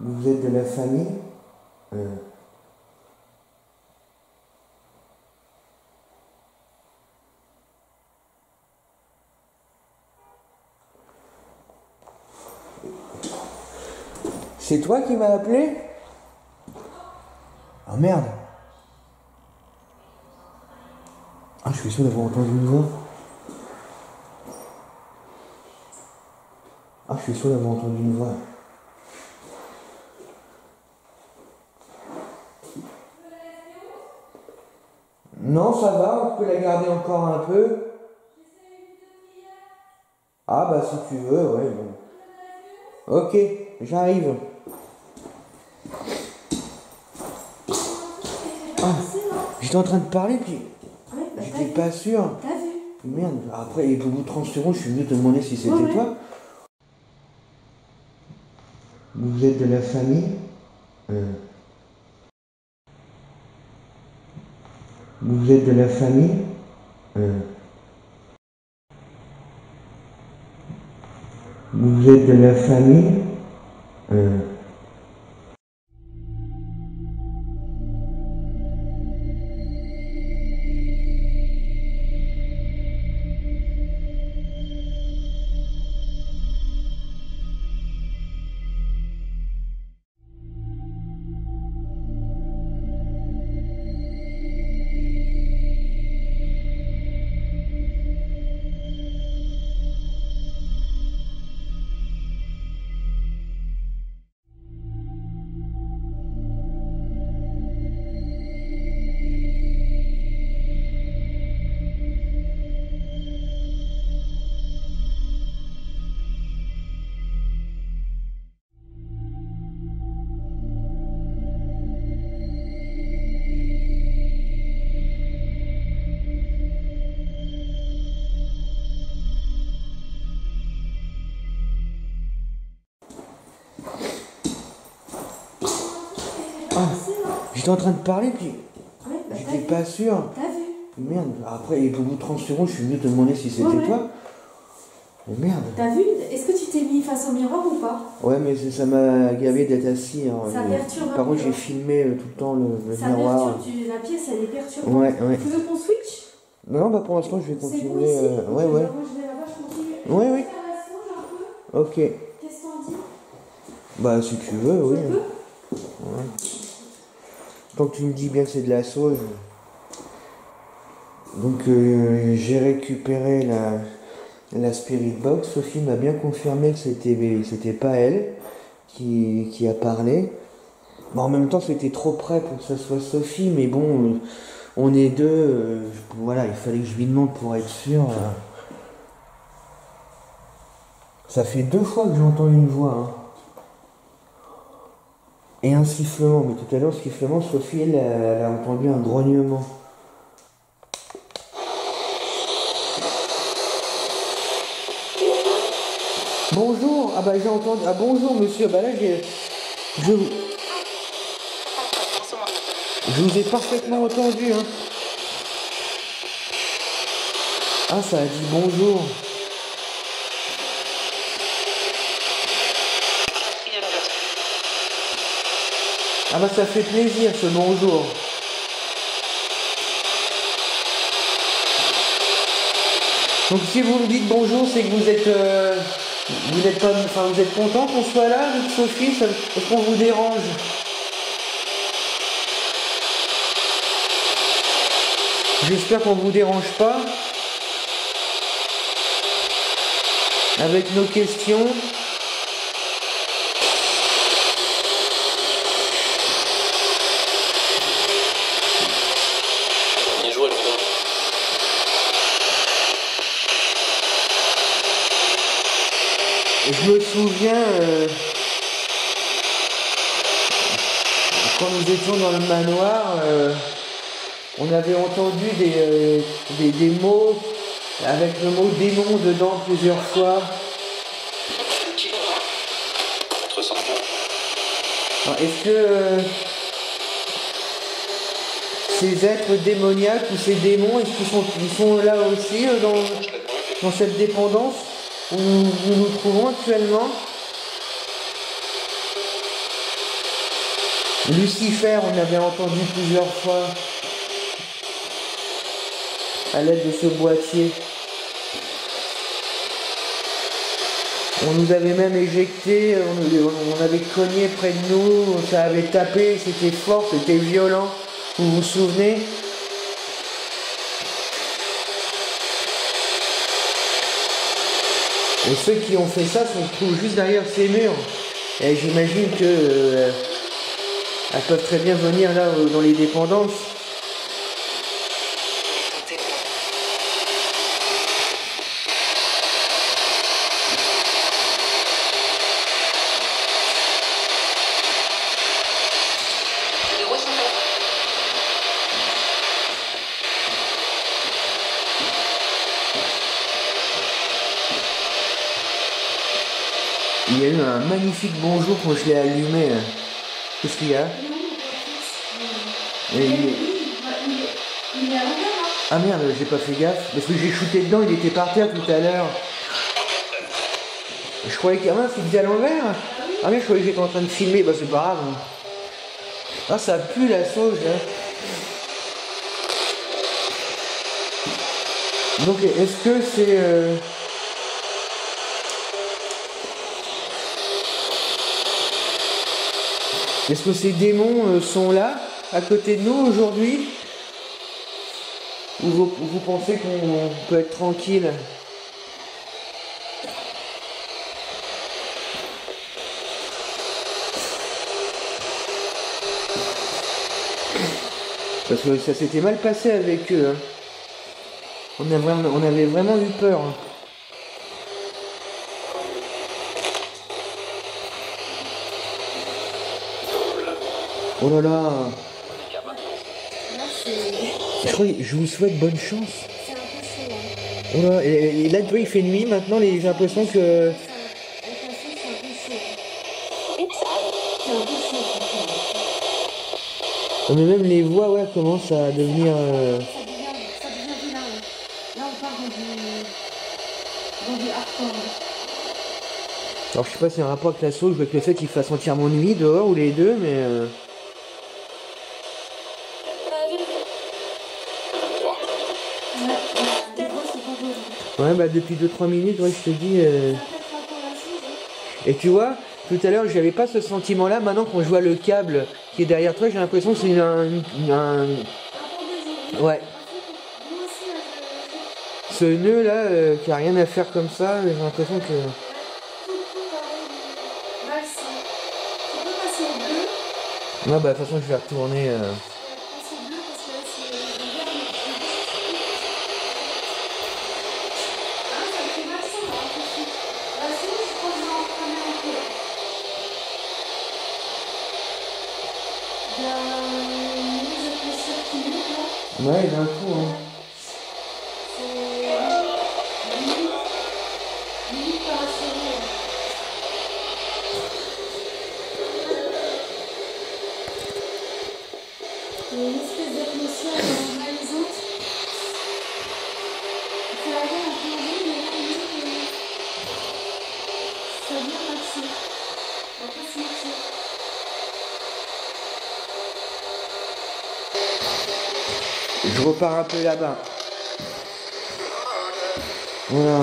Vous êtes de la famille? C'est toi qui m'as appelé? Ah merde! Ah, je suis sûr d'avoir entendu une voix. Ah, je suis sûr d'avoir entendu une voix. Non, ça va, on peut la garder encore un peu. Ah bah si tu veux, ouais. Bon. Ok, j'arrive. Ah, j'étais en train de parler puis j'étais pas sûr. T'as vu? Merde, après au bout de 30 secondes, je suis venu te demander si c'était toi. Vous êtes de la famille? Vous êtes de la famille? Vous êtes de la famille? Ah, C'est là. j'étais en train de parler, puis Ouais, bah, j'étais pas sûr. T'as vu? Merde, après, au bout de 30 secondes, je suis venu te demander si c'était Ouais. toi. Mais merde. T'as vu? Est-ce que tu t'es mis face au miroir ou pas? Ouais, mais ça m'a gavé d'être assis. Hein, Ça perturbe un par contre, peu, j'ai hein. filmé tout le temps le Ça miroir. perturbe, la pièce elle est perturbante. Ouais, ouais. Tu veux qu'on switch? Non, bah pour l'instant, je vais C'est bon continuer. ici? Ouais, ouais. Moi je vais là-bas, je continue. Ouais, oui. Faire la sauge un peu? Ok. Qu'est-ce qu'on dit? Bah, si tu veux, oui. Je peux? Ouais. Tant que tu me dis bien que c'est de la sauge. Donc, j'ai récupéré la Spirit Box. Sophie m'a bien confirmé que c'était pas elle qui a parlé. Bon, en même temps, c'était trop près pour que ça soit Sophie, mais bon, on est deux. Voilà, il fallait que je lui demande pour être sûr. Ça fait 2 fois que j'entends une voix. Hein. Et un sifflement, mais tout à l'heure, le sifflement, Sophie, elle a entendu un grognement. Bonjour, ah bah j'ai entendu, ah bonjour monsieur, bah là je vous ai parfaitement entendu, hein. Ah, ça a dit bonjour. Ah bah ça fait plaisir ce bonjour. Donc si vous me dites bonjour, c'est que vous êtes pas, enfin vous êtes content qu'on soit là avec Sophie, est-ce qu'on vous dérange? J'espère qu'on vous dérange pas avec nos questions. Je me souviens, quand nous étions dans le manoir, on avait entendu des mots avec le mot démon dedans plusieurs fois. Alors, est-ce que ces êtres démoniaques ou ces démons, est-ce qu'ils sont là aussi dans cette dépendance où nous nous trouvons actuellement? Lucifer, on avait entendu plusieurs fois à l'aide de ce boîtier. On nous avait même éjecté, on avait cogné près de nous, ça avait tapé, c'était fort, c'était violent. Vous vous souvenez? Et ceux qui ont fait ça se trouvent juste derrière ces murs. Et j'imagine que elles peuvent très bien venir là dans les dépendances. Il y a eu un magnifique bonjour quand je l'ai allumé. Qu'est-ce qu'il y a? Il est à l'envers là. Ah merde, j'ai pas fait gaffe. Parce que j'ai shooté dedans, il était par terre tout à l'heure. Je croyais qu'il y a un qui était à l'envers. Ah mais je croyais que j'étais en train de filmer, bah c'est pas grave. Ah ça pue la sauge hein. Donc est-ce que c'est... Est-ce que ces démons sont là, à côté de nous aujourd'hui? Ou vous pensez qu'on peut être tranquille? Parce que ça s'était mal passé avec eux. Hein. On avait vraiment eu peur. Hein. Oh là là. Là, Je vous souhaite bonne chance. c'est un peu chaud. Hein. Oh là, et là, tu vois, il fait nuit maintenant, j'ai l'impression que... Avec la sauce, c'est un peu chaud. C'est un peu chaud. Mais même les voix, ouais, commencent à devenir... Ça devient vilain. Là, on part dans du hardcore. Alors je sais pas si c'est un rapport avec la sauce ou avec le fait qu'il fasse entièrement nuit dehors ou les deux, mais... Ouais, des fois, c'est pas beau. Ouais, bah depuis 2-3 minutes, ouais, je te dis... Et tu vois, tout à l'heure, j'avais pas ce sentiment-là. Maintenant, quand je vois le câble qui est derrière toi, j'ai l'impression que c'est Ouais. Ce nœud-là, qui a rien à faire comme ça, j'ai l'impression que... Ouais, bah de toute façon, je vais retourner... Ouais, d'un coup, hein. Il y a une espèce d'atmosphère dans la maison. Ça a l'air un peu long, mais ça vient marcher. On va pas se mentir. Je repars un peu là-bas. Voilà.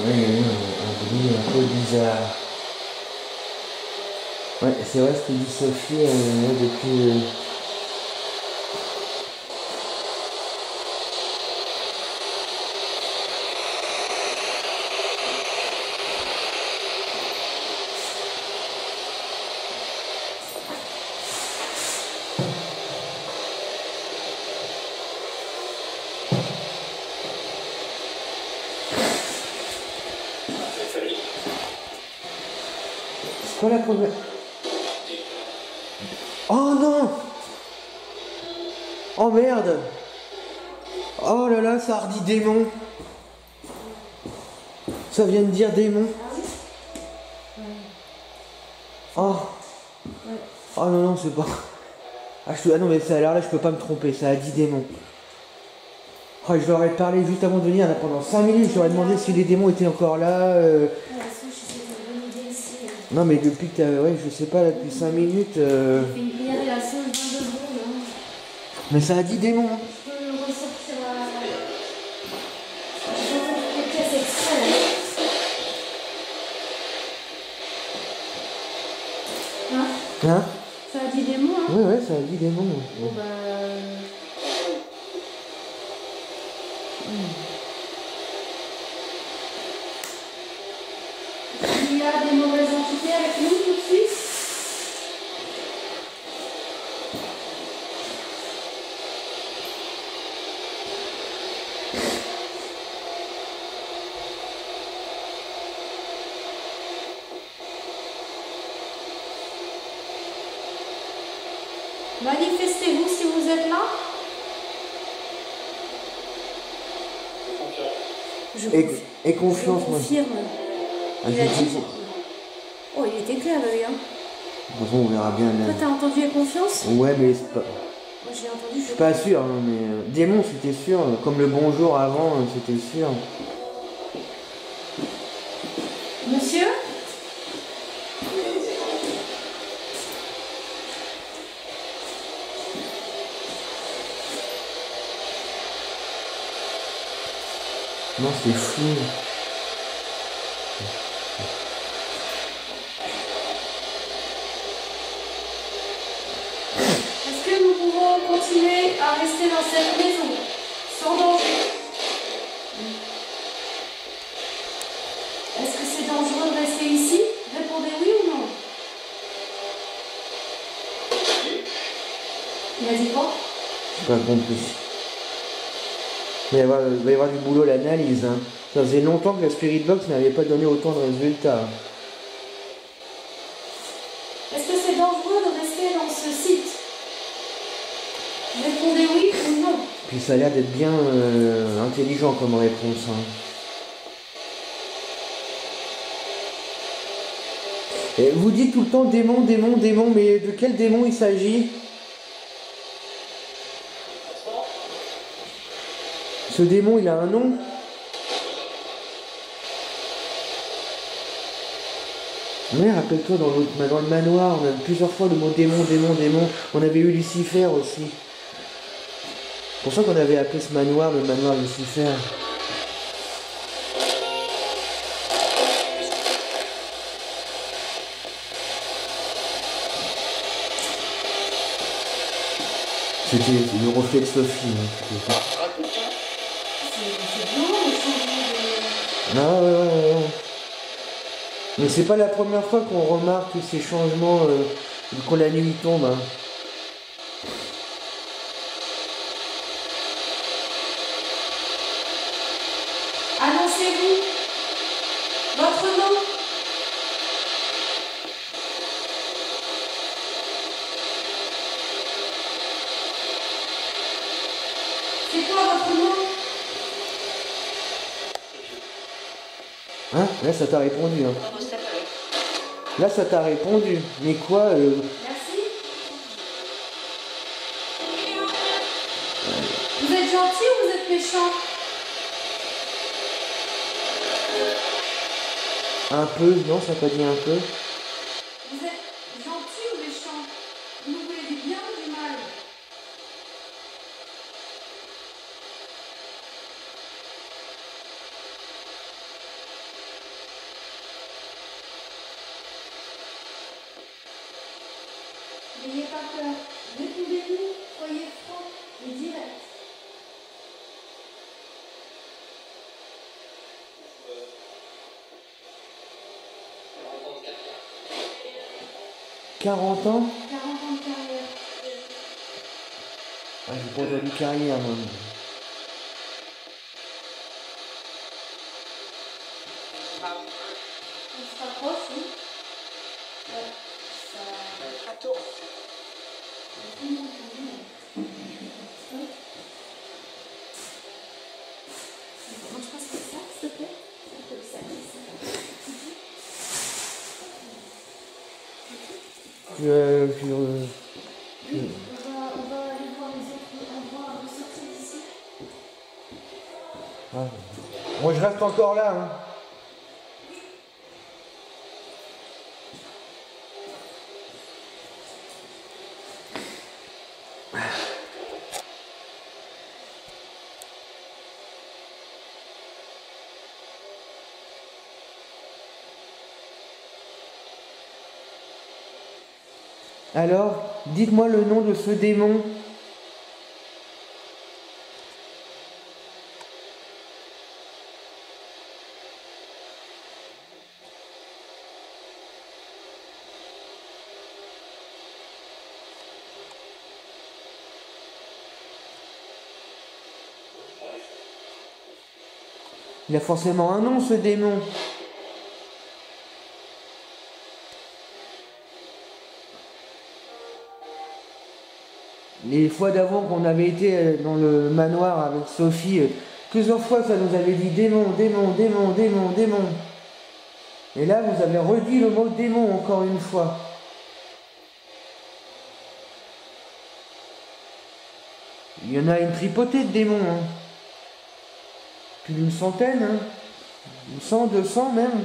Ouais, il y a eu un bruit un peu bizarre. Ouais, c'est vrai ce que dit Sophie, moi, depuis... C'est quoi la première... Oh non! Oh merde! Oh là là, ça hardit démon! Ça vient de dire démon. Oh! Oh non, non, c'est pas... Ah non, mais ça a l'air là, je peux pas me tromper, ça a dit démon. Oh, je leur ai parlé juste avant de venir, là, pendant 5 minutes, je leur ai demandé si les démons étaient encore là. Non, mais depuis que t'as... Ouais, je sais pas, là, depuis 5 minutes... Mais ça a dit démon. Hein. Je peux ressortir la pièce exprès. Hein? Hein? Ça a dit des mots, hein? Ouais, ouais, ça a dit démon. Bon, bah... Il y a des mauvaises entités avec nous tout de suite? Manifestez-vous si vous êtes là. Et confiance, moi. Confirme. Ah, Il a dit. Oh, il était clair, l'œil, hein. De toute façon, on verra bien. Toi, t'as entendu et confiance? Ouais, mais c'est pas... Moi, j'ai entendu. Je suis pas sûr, hein, mais... Démon, c'était sûr. Comme le bonjour avant, c'était sûr. Monsieur? Non, c'est fou. Est-ce que nous pouvons continuer à rester dans cette maison sans danger? Est-ce que c'est dangereux de rester ici? Répondez oui ou non. Il a dit quoi? J'ai pas compris. Il va y avoir du boulot à l'analyse. Hein. Ça faisait longtemps que la Spirit Box n'avait pas donné autant de résultats. Est-ce que c'est dangereux de rester dans ce site? Répondez répondez oui ou non. Puis ça a l'air d'être bien intelligent comme réponse. Hein. Et vous dites tout le temps démon, démon, démon, mais de quel démon il s'agit? Ce démon, il a un nom? Mais rappelle-toi, dans le manoir, on a plusieurs fois le mot démon, démon, démon. On avait eu Lucifer aussi. C'est pour ça qu'on avait appelé ce manoir le manoir Lucifer. C'était le reflet de Sophie. Hein. C'est bien le changement de... Ah ouais. Mais c'est pas la première fois qu'on remarque ces changements quand la nuit tombe. Hein. Annoncez-vous votre nom. C'est quoi votre nom? Hein? Là ça t'a répondu. Hein. Là ça t'a répondu. Mais quoi Merci. Vous êtes gentil ou vous êtes méchant? Un peu, non, ça t'a dit un peu. Vous êtes gentil ou méchant? Vous nous voulez du bien ou du mal? N'ayez pas peur. Répondez-nous, soyez francs et directs. « 40 ans ?» 40 ans de carrière. Ah, j'ai pas entendu carrière, moi. On se rapproche, oui. Ouais, ça... 14. Je pense que ça, s'il te plaît. Tu, Oui, on va aller voir les autres endroits avant de sortir d'ici. ah. Moi je reste encore là. Hein. Alors, dites-moi le nom de ce démon. Il a forcément un nom, ce démon. Les fois d'avant qu'on avait été dans le manoir avec Sophie, plusieurs fois ça nous avait dit démon, démon, démon, démon, démon. Et là vous avez redit le mot démon encore une fois. Il y en a une tripotée de démons. Hein. Plus d'une centaine. Hein. 100, 200 même.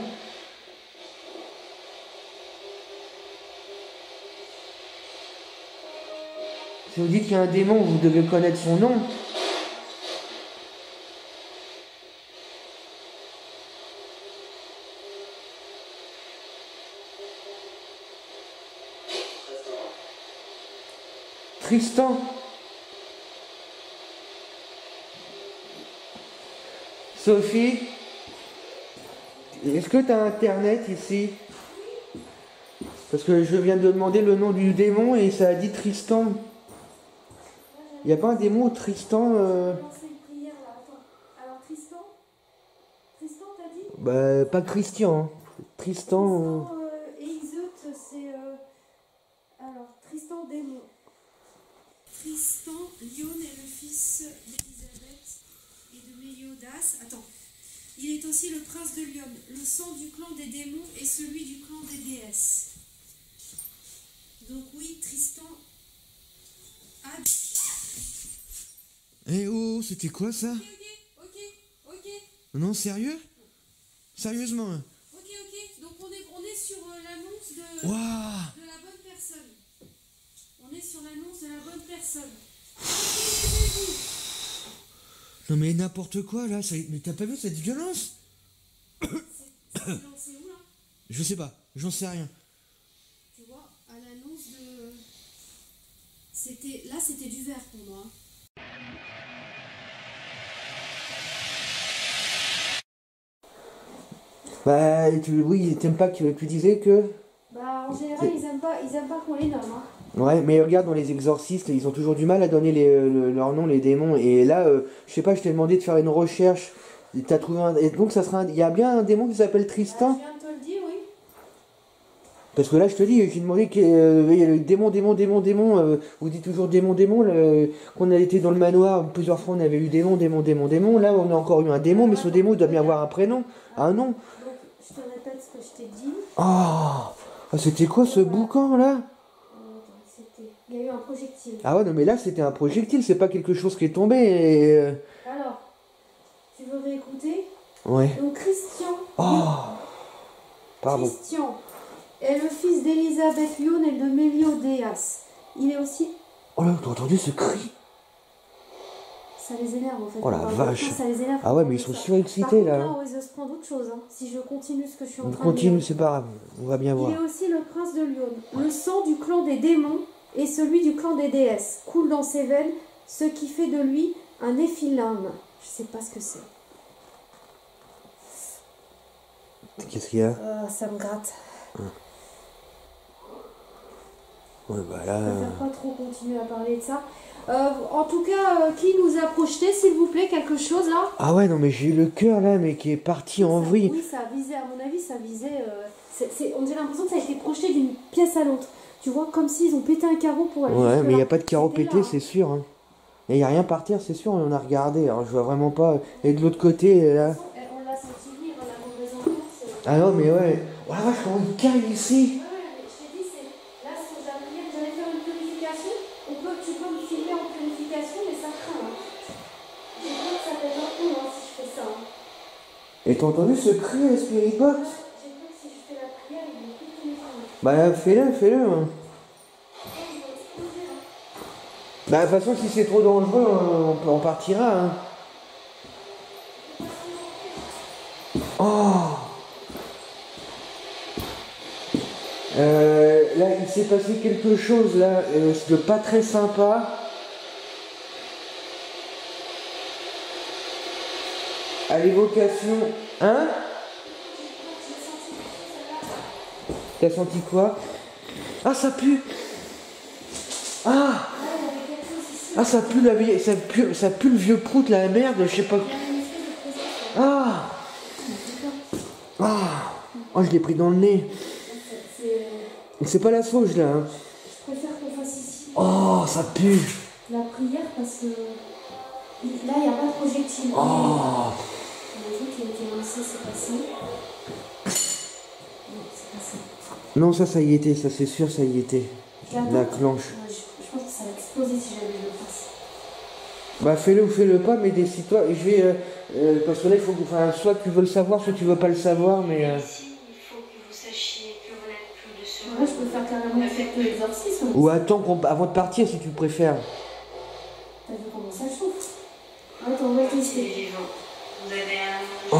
Si vous dites qu'il y a un démon, vous devez connaître son nom. Tristan. Sophie, est-ce que tu as internet ici? Parce que je viens de demander le nom du démon et ça a dit Tristan. Il n'y a pas un démon Tristan C'est une prière là, attends. Alors Tristan? Tristan t'as dit? Bah pas Christian. Hein. Tristan. Et Iseut, c'est... Alors, Tristan démon. Tristan lyonnais. est le fils d'Élisabeth et de Méliodas. Attends. Il est aussi le prince de Lyon. Le sang du clan des démons et celui du clan des déesses. Donc oui, Tristan a... Eh oh, c'était quoi ça? Ok. Non, sérieux? Sérieusement? Ok. Donc on est sur l'annonce de... Waouh! de la bonne personne. On est sur l'annonce de la bonne personne. Taisez-vous. Non mais n'importe quoi là, mais t'as pas vu cette violence? C'est lancé où là? Je sais pas, j'en sais rien. Tu vois, à l'annonce de... C'était du vert pour moi. Bah oui, t'aimes pas que tu disais que... Bah en général ils aiment pas qu'on les nomme. Hein. Ouais, mais regarde, dans les exorcistes, ils ont toujours du mal à donner leur nom, les démons. Et là, je sais pas, je t'ai demandé de faire une recherche. T'as trouvé un... Et donc, ça sera il y a bien un démon qui s'appelle Tristan? Je viens de te le dire, oui. Parce que là, je te dis, j'ai demandé qu'il y a le démon. Vous dites toujours démon. Qu'on a été dans le manoir, plusieurs fois, on avait eu démon. Là, on a encore eu un démon, mais ce démon, il doit bien avoir un prénom, un nom. Donc, je te répète ce que je t'ai dit. Oh, c'était quoi ce boucan, là? Il y a eu un projectile. Ah ouais, non, mais là, c'était un projectile, c'est pas quelque chose qui est tombé. Et... Alors, tu veux réécouter? Ouais. Donc, Christian. Pardon. Christian est le fils d'Élisabeth Lyon et de Méliodas. Il est aussi... Oh là, t'as entendu ce cri? Ça les énerve en fait. Oh la vache. Ça les énerve. Ah ouais, mais ils sont surexcités là. Par contre, là, on risque de se prendre autre chose. Hein. Si je continue ce que je suis en On train continue, de dire. c'est pas grave, on va bien voir. Il est aussi le prince de Lyon. Le sang du clan des démons et celui du clan des déesses coule dans ses veines, ce qui fait de lui un néphilim. Je sais pas ce que c'est. Qu'est-ce qu'il y a? Ça me gratte. Ouais, bah là... Je préfère pas trop continuer à parler de ça. En tout cas, qui nous a projeté, s'il vous plaît, quelque chose là? Ah ouais, non mais j'ai eu le cœur là, mais qui est parti en vrille. Oui, ça visait, à mon avis, ça visait... on a l'impression que ça a été projeté d'une pièce à l'autre. Tu vois, comme s'ils ont pété un carreau pour aller Ouais, mais il n'y a là. pas de carreau C'était pété, là, hein. c'est sûr. Hein. Et il n'y a rien par terre, c'est sûr, on a regardé. Alors je vois vraiment pas... Et de l'autre côté, là... On l'a senti venir, on a mauvaise ambiance. Ah non, mais ouais... Oh la vache, comment il caille ici! Ouais, mais je t'ai dit, là, j'allais faire une purification. Tu peux me filmer en purification, mais ça craint. Hein. Je crois que ça fait un coup hein, si je fais ça. Hein. Et t'as entendu ce cri, Spirit Box? J'ai peur que si je fais la prière, ils vont tout me faire. Bah fais-le. Hein. Bah de toute façon, si c'est trop dangereux, on partira. Hein. Oh! Là, il s'est passé quelque chose là, de pas très sympa. À l'évocation, hein? T'as senti quoi? Ah, ça pue! Ah! Ah, ça pue la vieille, ça pue le vieux prout, la merde, je sais pas. Ah! Ah! Oh, je l'ai pris dans le nez. C'est pas la sauge là. Hein. Je préfère qu'on fasse ici. Oh, ça pue. La prière parce que là, il n'y a pas de projectile. Oh. Le truc qui a été lancé, c'est passé. Non, c'est passé. Non, ça y était, ça c'est sûr, ça y était. La clenche. Ouais, je pense que ça va exploser si jamais je le fasse. Bah fais-le ou fais-le pas, mais décide-toi. Et je vais... parce que là, il faut que... Enfin, soit tu veux le savoir, soit tu veux pas le savoir, mais... Moi, je peux faire carrément l'exorcisme. Ou attends avant de partir, si tu préfères. T'as vu comment ça chauffe? Attends, on va tester. Oh.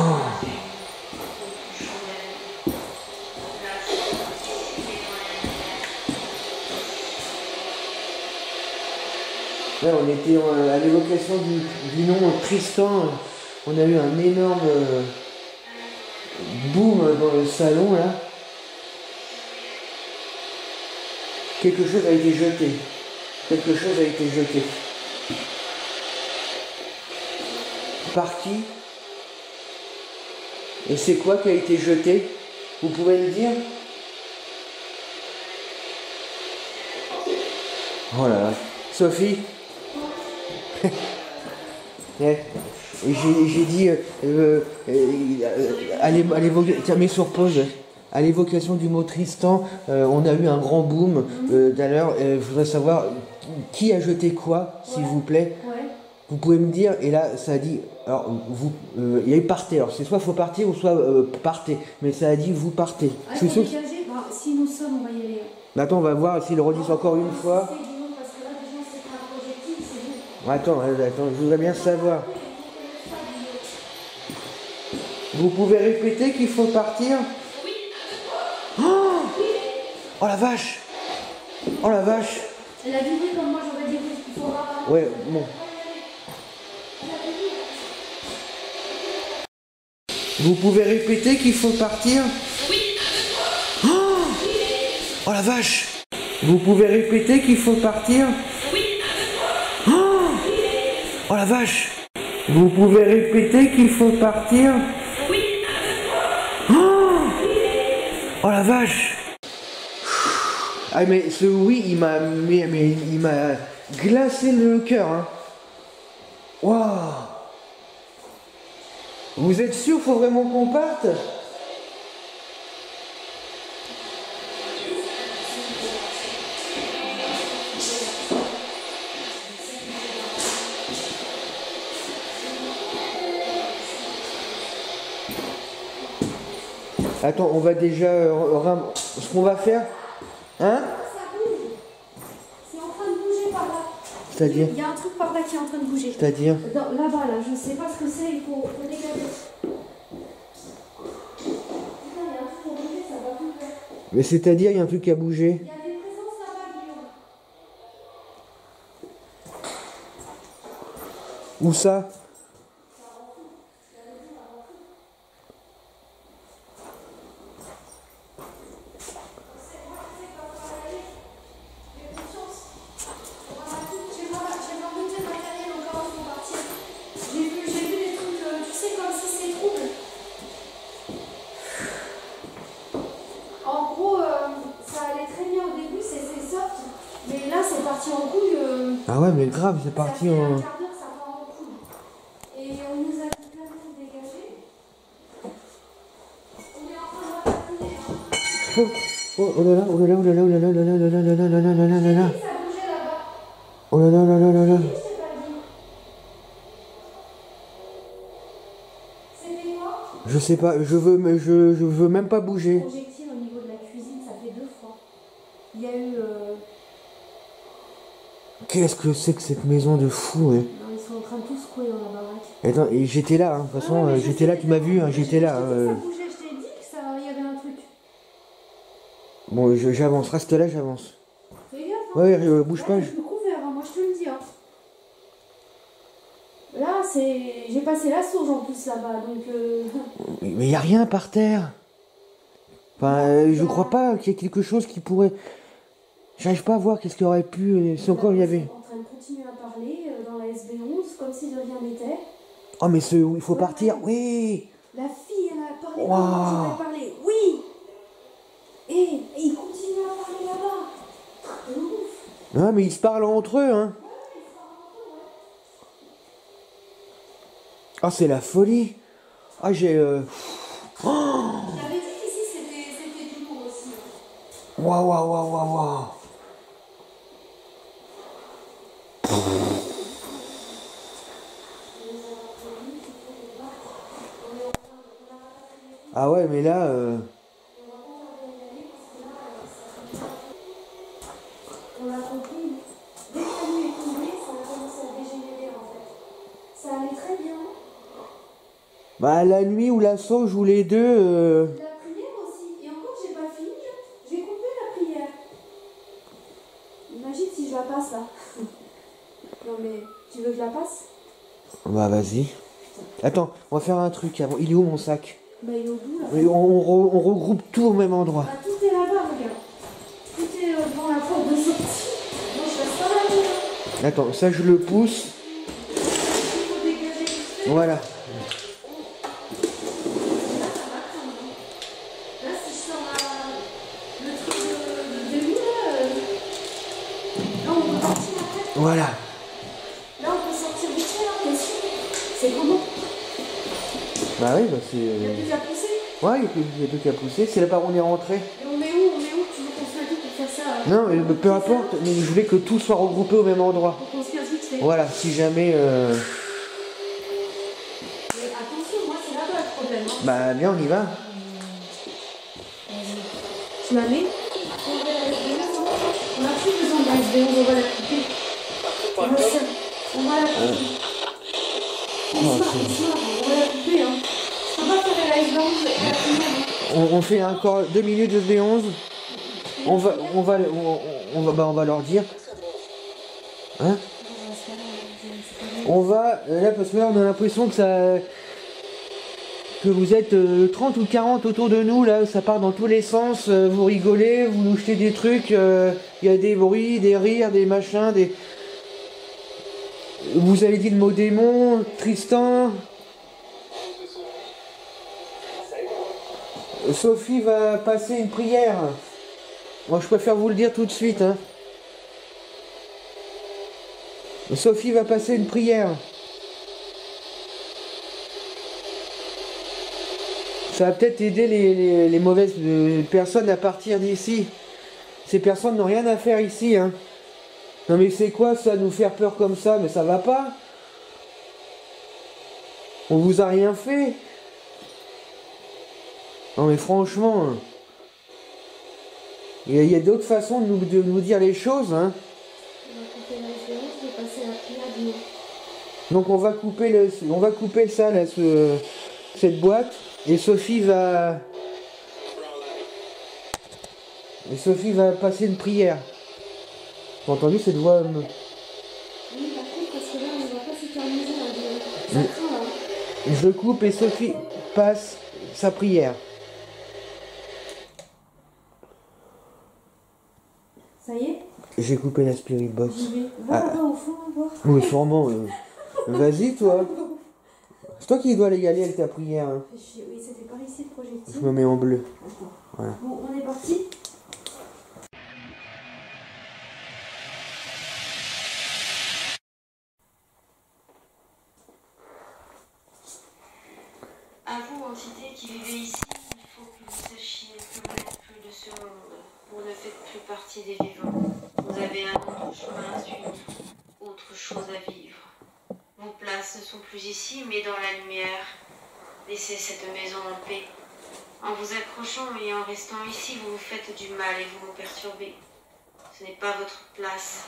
Là, on était à l'évocation du nom Tristan. On a eu un énorme boom dans le salon, là. Quelque chose a été jeté. Par qui? Et c'est quoi qui a été jeté? Vous pouvez le dire? Oh là là. Sophie? Ouais. Et j'ai dit, tiens, mets sur pause. À l'évocation du mot Tristan, on a eu un grand boom d'ailleurs. Je voudrais savoir qui a jeté quoi, s'il vous plaît. Ouais. Vous pouvez me dire, et là ça a dit, alors vous, il y a eu partez, alors c'est soit faut partir ou soit partez, mais ça a dit vous partez. Je suis sûr que... si nous sommes, on va y aller. Attends, on va voir s'ils le redisent encore une fois. Attends, je voudrais bien savoir. Vous pouvez répéter qu'il faut partir? Oh la vache! Oh la vache! Elle a dit oui comme moi j'aurais dit oui, il faudra partir. Ouais, bon. Vous pouvez répéter qu'il faut partir? Oh la vache! Vous pouvez répéter qu'il faut partir? Oh la vache! Vous pouvez répéter qu'il faut partir? Oh la vache! Ah mais ce oui il m'a glacé le cœur hein. Waouh! Vous êtes sûr faut vraiment qu'on parte? Attends, on va déjà... ce qu'on va faire... Hein? Ça bouge. C'est en train de bouger par là. C'est-à-dire? Il y a un truc par là qui est en train de bouger. C'est-à-dire? Là-bas, là, je ne sais pas ce que c'est, il faut dégager. Il y a un truc pour bouger, ça va plus faire. Mais c'est-à-dire, il y a un truc qui a bougé? Il y a des présences là-bas, Guillaume. Où ça? Ah ouais, mais grave, c'est parti en... Et on nous a dit plein de trucs dégagés. On est en train de repartir. Oh là là, oh là là, oh là là, oh là là, oh là là, oh là là, oh là là, oh là là, oh là là. Ça bougeait là-bas. Oh là là, oh là là, oh là là. C'était quoi? Je sais pas, je veux même pas bouger. Projectile au niveau de la cuisine, ça fait 2 fois. Il y a eu... Qu'est-ce que c'est que cette maison de fou, hein? Non, ils sont en train de tout secouer dans la baraque. Attends, et j'étais là, hein. De toute façon, j'étais là, tu m'as vu, hein, j'étais là. Ça bougeait, je t'ai dit qu'il y avait un truc. Bon, j'avance, reste là, j'avance. Fais gaffe, hein. Ouais, bouge pas. Je suis couvert, hein, moi je te le dis. Hein. Là, j'ai passé la sauge en plus là-bas, donc... Mais y a rien par terre. Enfin, je crois pas qu'il y ait quelque chose qui pourrait... J'arrive pas à voir qu'est-ce qu'il aurait pu... Si encore il y avait... En train de continuer à parler dans la SB11, comme si de rien n'était. Oh, mais il faut partir, oui. La fille, elle a parlé, Wow. elle a parlé, oui. Et ils continuent à parler là-bas. C'est ouf. Ah, mais ils se parlent entre eux, hein. Ah, c'est la folie. Ah, j'ai... J'avais dit qu'ici c'était du lourd aussi. Waouh, waouh, waouh, waouh, waouh. Ah ouais, mais là... On a compris. Dès que la nuit est tombée, ça a commencé à dégénérer en fait. Ça allait très bien. Bah, la nuit ou la sauge ou les deux... La prière aussi. Et encore, j'ai pas fini. J'ai coupé la prière. Imagine si je la passe là. Non mais, tu veux que je la passe? Bah, vas-y. Attends, on va faire un truc avant. Il est où mon sac? Bah il est au bout là. Oui, on regroupe tout au même endroit. Bah, tout est là-bas, regarde. Tout est devant la porte de sortie. Moi je reste pas là. Attends, ça je le pousse. Il faut dégager tout ça. Voilà. Là, ça va quand même. Là, si je sors le truc de lui, là, on peut sortir après. Voilà. Là, on peut sortir C'est comment? Bah oui, bah Il n'y a c'est... plus qu'à pousser. Ouais, il y a tout qu'à pousser. C'est là par où on est rentré. Et on met où? On met où? Tu veux qu'on se mette où pour faire ça? Non, mais peu importe, mais je voulais que tout soit regroupé au même endroit. Pour qu'on se casse vite fait. Voilà, si jamais... Mais attention, moi c'est là-bas le problème. Hein. Bah bien, on y va. Tu la mets? On a plus besoin de la SB11, on va la couper. On va la couper. On va la couper, hein. Je peux pas faire la SB11 et la finir. On fait encore 2 minutes de V11. On va leur dire. Hein? On va, là, parce que là, on a l'impression que ça... Que vous êtes 30 ou 40 autour de nous, là, ça part dans tous les sens, vous rigolez, vous nous jetez des trucs, il y a des bruits, des rires, des machins, des... Vous avez dit le mot démon, Tristan. Sophie va passer une prière. Moi, je préfère vous le dire tout de suite, hein. Sophie va passer une prière. Ça va peut-être aider les mauvaises personnes à partir d'ici. Ces personnes n'ont rien à faire ici, hein. Non mais c'est quoi ça, nous faire peur comme ça? Mais ça va pas. On vous a rien fait. Non mais franchement, il y a d'autres façons de nous dire les choses, hein. Donc on va couper ça là, cette boîte, et Sophie va passer une prière. T'as entendu cette voix? Oui, par contre, parce que là, on va pas s'éterniser là. Ça craint, là. Je coupe et Sophie passe sa prière. Ça y est? J'ai coupé la spirit box. J'y vais. Va là-bas au fond, voir. Oui, sûrement. Vas-y, toi. C'est toi qui dois aller y aller avec ta prière. Hein. Oui, c'était par ici le projectile. Je me mets en bleu. Voilà. Bon, on est parti. À vous, entité qui vivez ici, il faut que vous sachiez que vous n'êtes plus de ce monde. Vous ne faites plus partie des vivants. Vous avez un autre chemin à suivre, autre chose à vivre. Vos places ne sont plus ici, mais dans la lumière. Laissez cette maison en paix. En vous accrochant et en restant ici, vous vous faites du mal et vous me perturbez. Ce n'est pas votre place.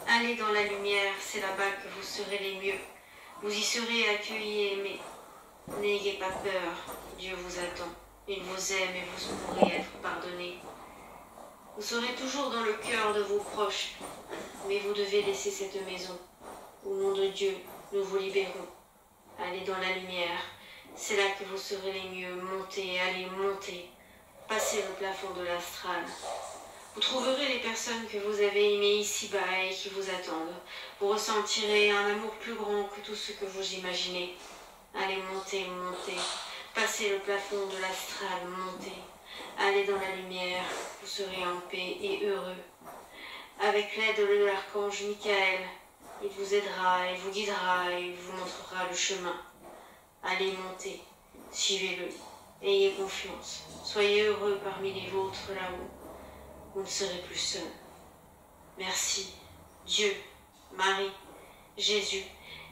Allez dans la lumière, c'est là-bas que vous serez les mieux. Vous y serez accueillis et aimés. N'ayez pas peur, Dieu vous attend. Il vous aime et vous pourrez être pardonné. Vous serez toujours dans le cœur de vos proches, mais vous devez laisser cette maison. Au nom de Dieu, nous vous libérons. Allez dans la lumière, c'est là que vous serez les mieux. Montez, allez, montez. Passez le plafond de l'astral. Vous trouverez les personnes que vous avez aimées ici-bas et qui vous attendent. Vous ressentirez un amour plus grand que tout ce que vous imaginez. Allez, montez, montez. Passez le plafond de l'astral, montez. Allez dans la lumière, vous serez en paix et heureux. Avec l'aide de l'archange Michael, il vous aidera et vous guidera et vous montrera le chemin. Allez, montez, suivez-le. Ayez confiance. Soyez heureux parmi les vôtres là-haut. Vous ne serez plus seul. Merci, Dieu, Marie, Jésus,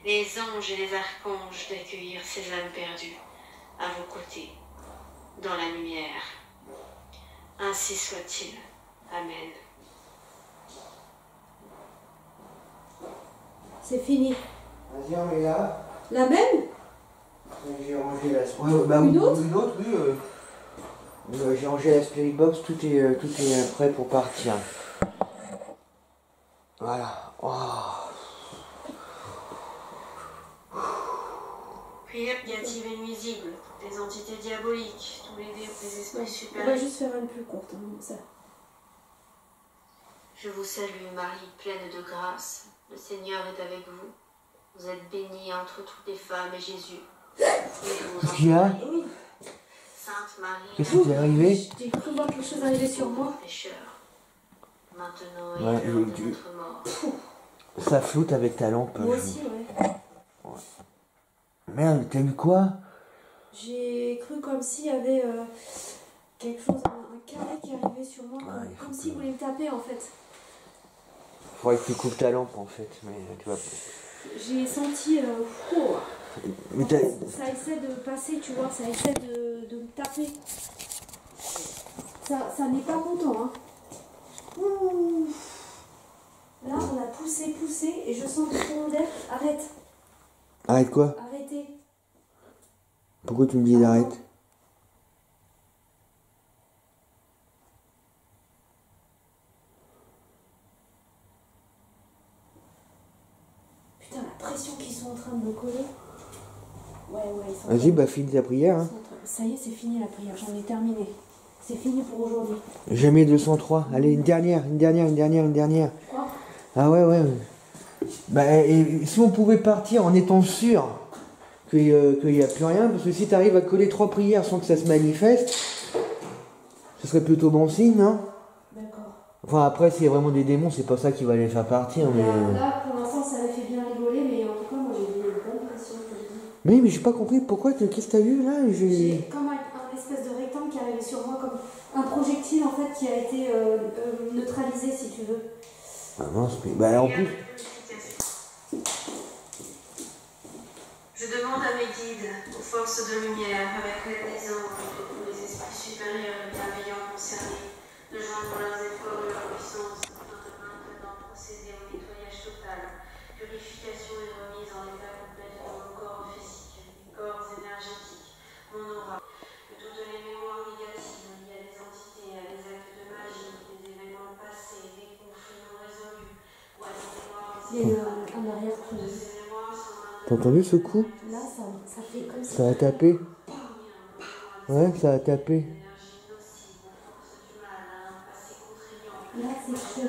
les anges et les archanges d'accueillir ces âmes perdues à vos côtés, dans la lumière. Ainsi soit-il. Amen. C'est fini. Vas-y, on est là. La même? J'ai rangé la Une autre, oui. J'ai rangé la spirit box, tout est prêt pour partir. Voilà. Oh. Prière négative et nuisible, des entités diaboliques, tous les esprits On va supérieurs. juste faire une plus courte, hein, ça. Je vous salue, Marie, pleine de grâce. Le Seigneur est avec vous. Vous êtes bénie entre toutes les femmes et Jésus. Qu'est-ce qu'il y a? Oui. Sainte Marie, Qu'est-ce qui est arrivé? J'ai cru voir quelque chose arriver sur moi. pécheur, maintenant et Ouais, à l'heure de notre mort. Ça floute avec ta lampe. Moi aussi, ouais. Merde, t'as eu quoi? J'ai cru comme s'il y avait quelque chose, un carré qui arrivait sur moi, comme s'il voulait me taper en fait. Faudrait que tu coupes ta lampe en fait, mais tu vas. J'ai senti. Mais ça essaie de passer, tu vois, ça essaie de me taper. Ça n'est pas content, hein. Ouh. Là, on a poussé, et je sens que mon d'air. Arrête. Arrête quoi? Arrêtez. Pourquoi tu me dis d'arrête? Putain, la pression qu'ils sont en train de me coller. Ouais, ils sont. Vas-y, bah finis ta prière. Hein. Ça y est, c'est fini la prière, j'en ai terminé. C'est fini pour aujourd'hui. Jamais 203. Allez, une dernière. Quoi? Ah ouais. Bah, et si on pouvait partir en étant sûr qu'il n'y a plus rien, parce que si tu arrives à coller 3 prières sans que ça se manifeste, ce serait plutôt bon signe, non? D'accord. Enfin, après, s'il y a vraiment des démons, c'est pas ça qui va les faire partir. Mais là, pour l'instant, ça m'a fait bien rigoler, mais en tout cas, moi, j'ai eu une bonne pression, je te le dis. mais j'ai pas compris pourquoi, qu'est-ce que t'as vu là? J'ai comme un espèce de rectangle qui arrivait sur moi, comme un projectile en fait qui a été neutralisé, si tu veux. Ah mince, mais bah en plus. Je demande à mes guides, aux forces de lumière, avec l'aide des anges et tous les esprits supérieurs et bienveillants concernés, de joindre leurs efforts et leur puissance afin de maintenant procéder au nettoyage total, purification et remise en état complet de mon corps physique, mes corps énergétiques, mon aura, de toutes les mémoires négatives liées à des entités, à des actes de magie, des événements passés, des conflits non résolus, ou à des mémoires Un arrière-plan. T'as entendu ce coup? Là, ça fait comme ça. Ça a tapé. Ouais, ça a tapé. Là, c'est chaud.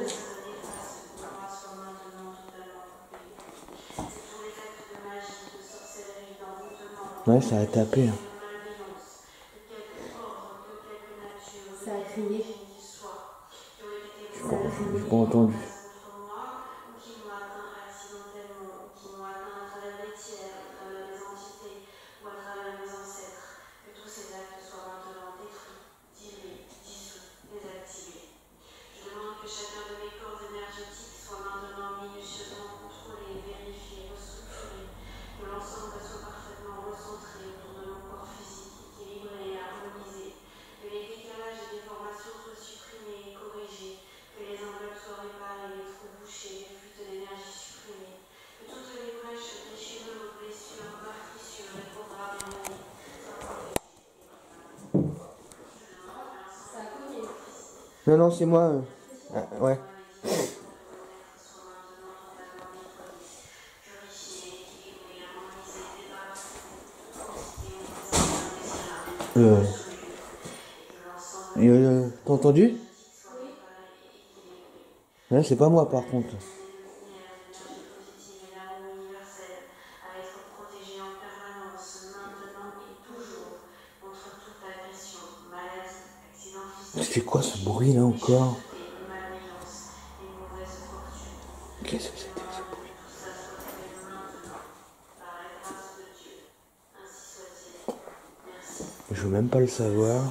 Ouais, ça a tapé. Ça a crié. J'ai pas entendu. Non, c'est moi. Ouais. T'as entendu? Ouais, c'est pas moi par contre. C'est quoi ce bruit là encore? Qu'est-ce que c'était ce bruit? Je veux même pas le savoir.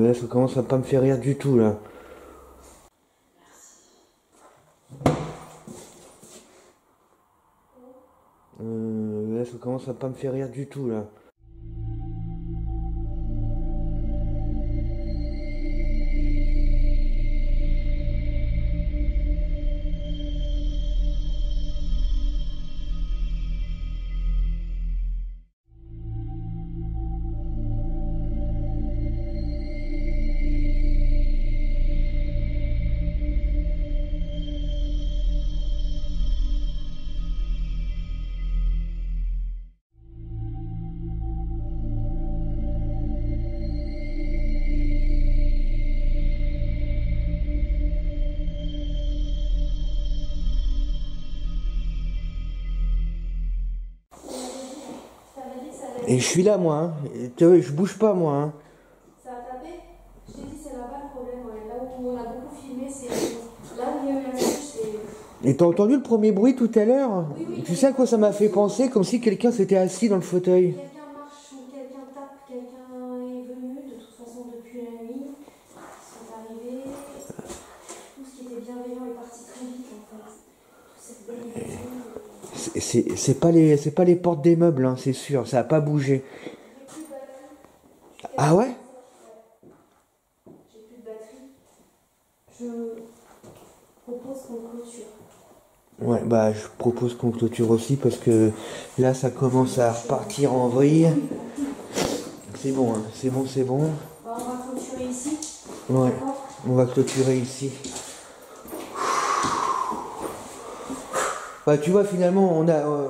Là, ça commence à pas me faire rire du tout, là. Là, ça commence à pas me faire rire du tout, là. Et je suis là, moi. Hein. Je bouge pas, moi. Hein. Ça a tapé? Je t'ai dit, c'est là-bas le problème. Ouais. Là où on a beaucoup filmé, c'est là où il y a eu la souche, c'est. Et t'as entendu le premier bruit tout à l'heure? Oui, oui, Tu sais à quoi ça m'a fait penser? Comme si quelqu'un s'était assis dans le fauteuil. Quelqu'un marche ou quelqu'un tape, quelqu'un est venu. De toute façon, depuis la nuit, ils sont arrivés. Tout ce qui était bienveillant est parti très vite, en fait. Toute cette bénédiction. C'est pas les portes des meubles, hein, c'est sûr. Ça a pas bougé. J'ai plus de batterie. Ah ouais? J'ai plus de batterie. Je propose qu'on clôture. Ouais, bah je propose qu'on clôture aussi parce que là ça commence à repartir en vrille. C'est bon, hein, c'est bon, c'est bon. Bah, on va clôturer ici. Ouais, D'accord. on va clôturer ici. Bah tu vois finalement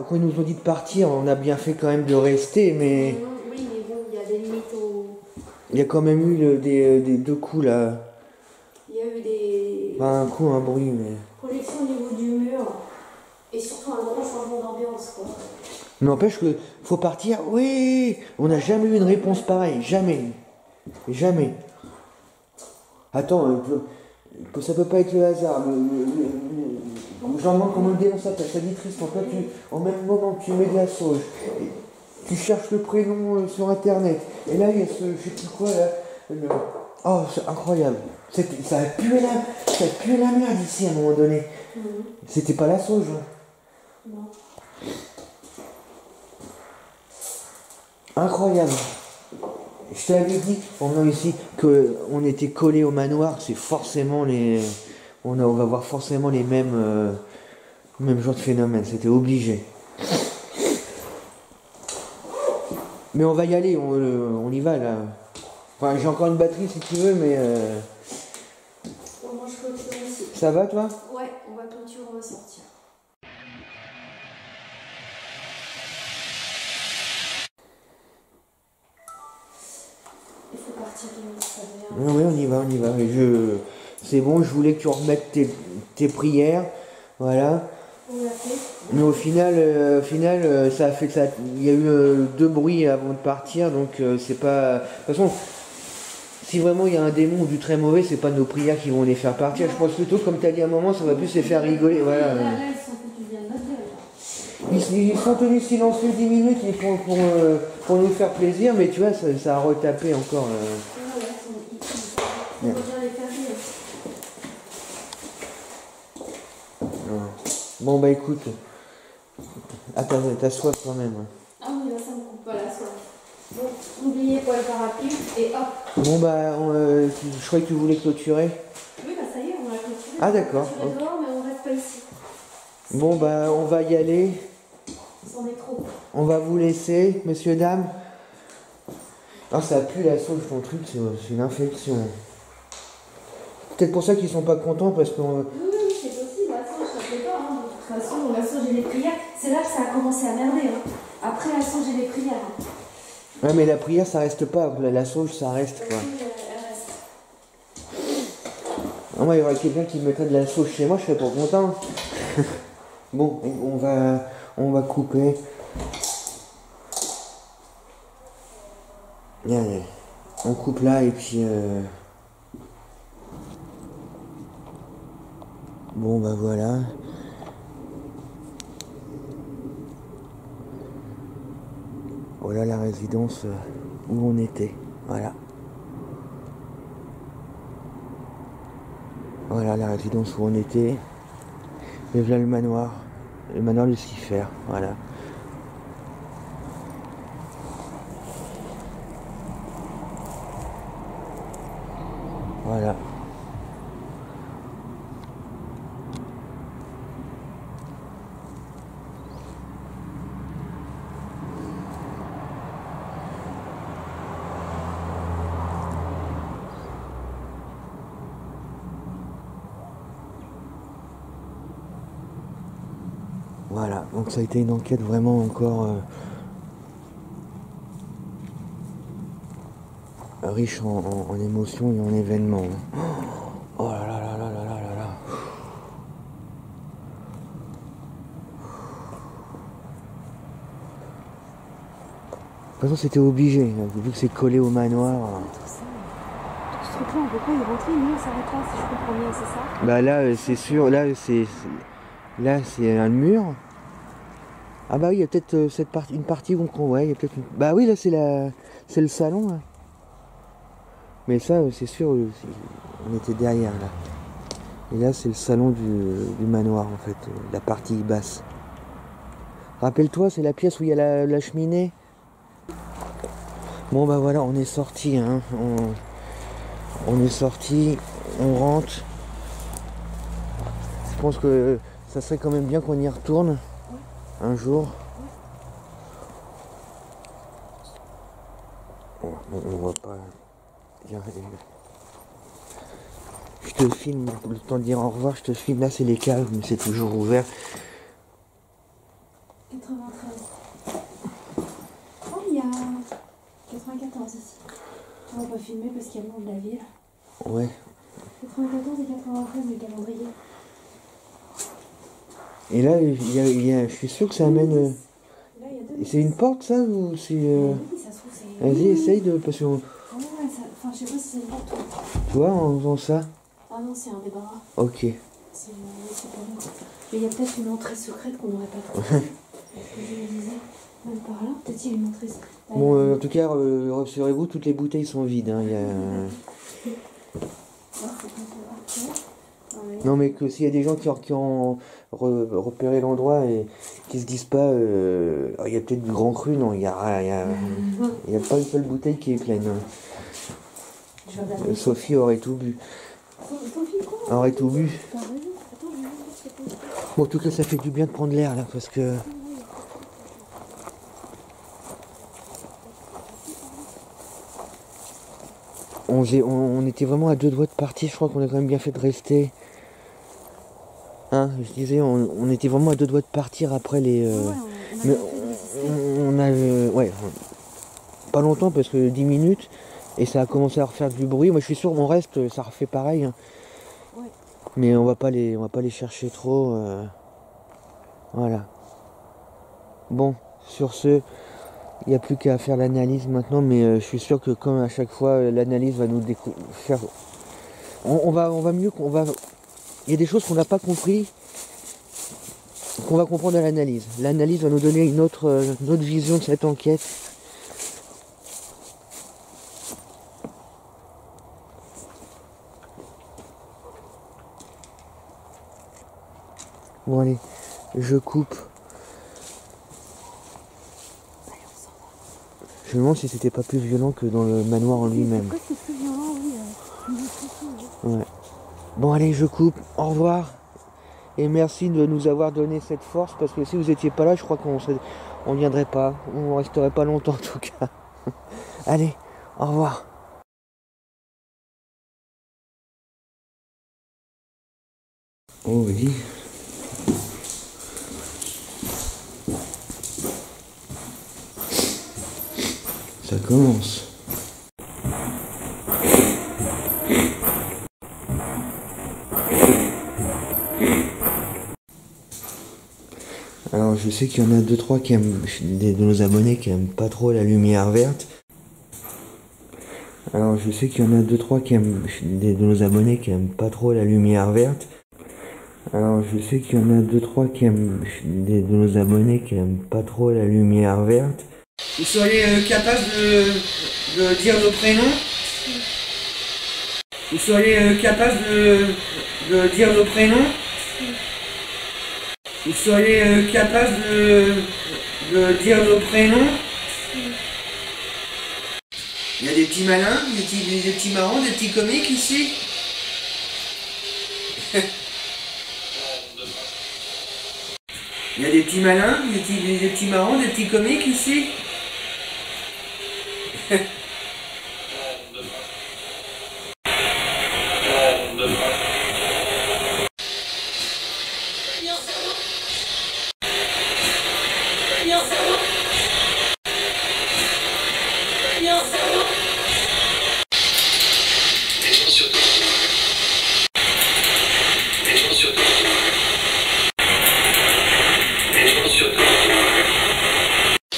quand ils nous ont dit de partir, on a bien fait quand même de rester, mais Oui, mais bon, il y a des limites au. il y a quand même eu des deux coups là. Il y a eu des Pas un coup, un bruit, mais. projections au niveau du mur. Et surtout un gros changement d'ambiance, quoi. N'empêche que faut partir. Oui, on n'a jamais eu une réponse pareille, jamais, jamais. Attends, ça peut pas être le hasard. J'en demande comment le dénonce s'appelle. Ça dit Tristan. Toi, en même moment que tu mets de la sauge, tu cherches le prénom sur internet. Et là, il y a ce, je sais plus quoi là. Oh, c'est incroyable. Ça a pué la merde ici à un moment donné. C'était pas la sauge. Hein. Non. Incroyable. Je t'avais dit, en venant ici, qu'on était collé au manoir, c'est forcément les. On va voir forcément les mêmes genres de phénomènes, c'était obligé. Mais on va y aller, on y va là. Enfin, j'ai encore une batterie si tu veux, mais. Bon, moi, je clôture ici. Ça va toi? Ouais, on va clôturer, on va sortir. Il faut partir de ça vient. Oui, on y va. C'est bon, je voulais que tu remettes tes prières, voilà. On l'a fait. Mais au final, ça a fait ça. Il y a eu deux bruits avant de partir, donc c'est pas. De toute façon, si vraiment il y a un démon ou du très mauvais, c'est pas nos prières qui vont les faire partir. Je pense plutôt, comme tu as dit à un moment, ça va plus les faire rigoler. Voilà. Là, ils sont foutus bien de notre gueule. Ils sont tenus silencieux 10 minutes pour nous faire plaisir, mais tu vois, ça a retapé encore. Ouais, on va bien les faire rire. Bon, bah écoute. Attends, t'as soif quand même. Ah oui, là, ça me coupe pas la soif. Bon, n'oubliez pas le parapluie et hop. Bon, bah, je croyais que tu voulais clôturer. Oui, bah ça y est, on l'a clôturé. Ah, d'accord. On va dehors, mais on reste pas ici. Bon, bah, on va y aller. C'en est trop. On va vous laisser, messieurs, dames. Ah, ça pue la sauce, ton truc, c'est une infection. Peut-être pour ça qu'ils sont pas contents, parce qu'on. Oui, c'est possible. La sauge, ça plaît pas. Hein. De toute façon, la sauge et les prières, c'est là que ça a commencé à merder. Hein. Après la sauge et les prières. Hein. Ouais, mais la prière, ça reste pas. La sauge, ça reste, quoi. Elle reste. Ah, moi, il y aurait quelqu'un qui mettrait de la sauge chez moi, je serais pas content. Bon, on va couper. Allez, on coupe là et puis. Bon, bah voilà. Voilà la résidence où on était. Voilà. Voilà la résidence où on était. Et voilà le manoir Lucifer. Voilà. Voilà. Voilà, donc ça a été une enquête vraiment encore riche en émotions et en événements. Oh là là là là là là là là. toute façon, c'était obligé, hein, vu que c'est collé au manoir. Ce truc-là, on peut pas y rentrer, nous on s'arrête là, si je comprends bien, c'est ça? Bah là, c'est sûr, là, c'est un mur. Ah bah oui, il y a peut-être une partie où on prend, ouais, il y a peut-être une... Bah oui, là, c'est le salon, là. Mais ça, c'est sûr, on était derrière, là. Et là, c'est le salon du manoir, en fait, la partie basse. Rappelle-toi, c'est la pièce où il y a la cheminée. Bon, bah voilà, on est sorti, hein. On est sorti, on rentre. Je pense que ça serait quand même bien qu'on y retourne un jour. Bon, on va pas y arriver. Je te filme, le temps de dire au revoir, je te filme. Là, c'est les caves, mais c'est toujours ouvert. 93. Oh, il y a 94 ici. On va pas filmer parce qu'il y a le nom de la ville. Ouais. 94 et 93 le calendrier. Et là, je suis sûr que ça amène... Là, il y a deux. C'est une porte, ça, ou c'est... Oui, ça se trouve, c'est... Vas-y, essaye de... Parce que, Ouais, ça... Enfin, je sais pas si c'est une porte ou... tu vois, en faisant ça. Ah non, c'est un débarras. Ok. C'est pas bon. Mais il y a peut-être une entrée secrète qu'on n'aurait pas trouvée. Parce que je me disais, même par là, peut-être qu'il y a une entrée secrète. Bon, en tout cas, rassurez-vous, toutes les bouteilles sont vides. Hein, Non, mais que s'il y a des gens qui ont repéré l'endroit et qui se disent pas, il y a peut-être du grand cru, non, il y a pas une seule bouteille qui est pleine. Hein. Sophie aurait tout bu. Sophie, quoi? Aurait tout bu. T'as raison. Attends, je vais voir ce que c'est. Bon, en tout cas, ça fait du bien de prendre l'air là, parce que... On était vraiment à 2 doigts de partir, je crois qu'on a quand même bien fait de rester. Hein, je disais, on était vraiment à 2 doigts de partir après les... mais on a... ouais, pas longtemps, parce que 10 minutes, et ça a commencé à refaire du bruit. Moi, je suis sûr, mon reste, ça refait pareil. Hein. Ouais. Mais on va pas les chercher trop. Voilà. Bon, sur ce... Il n'y a plus qu'à faire l'analyse maintenant, mais je suis sûr que comme à chaque fois, l'analyse va nous faire... On va mieux, il y a des choses qu'on n'a pas compris, qu'on va comprendre à l'analyse. L'analyse va nous donner une autre vision de cette enquête. Bon allez, je coupe. Je me demande si c'était pas plus violent que dans le manoir en lui-même. Pourquoi c'est plus violent, oui. Ouais. Bon allez, je coupe. Au revoir. Et merci de nous avoir donné cette force, parce que si vous étiez pas là, je crois qu'on viendrait pas. On resterait pas longtemps en tout cas. Allez, au revoir. Oh oui. Ça commence. Alors je sais qu'il y en a 2-3 qui aiment, de nos abonnés qui aiment pas trop la lumière verte. Alors je sais qu'il y en a 2-3 qui aiment, de nos abonnés qui aiment pas trop la lumière verte. Alors je sais qu'il y en a 2-3 qui aiment, de nos abonnés qui aiment pas trop la lumière verte. Vous seriez capable de dire nos prénoms? Vous seriez capable de dire nos prénoms? Vous seriez capable de dire nos prénoms? Il y a des petits malins, des petits marrants, des petits comiques ici. Il y a des petits malins, des petits marrants, des petits comiques ici.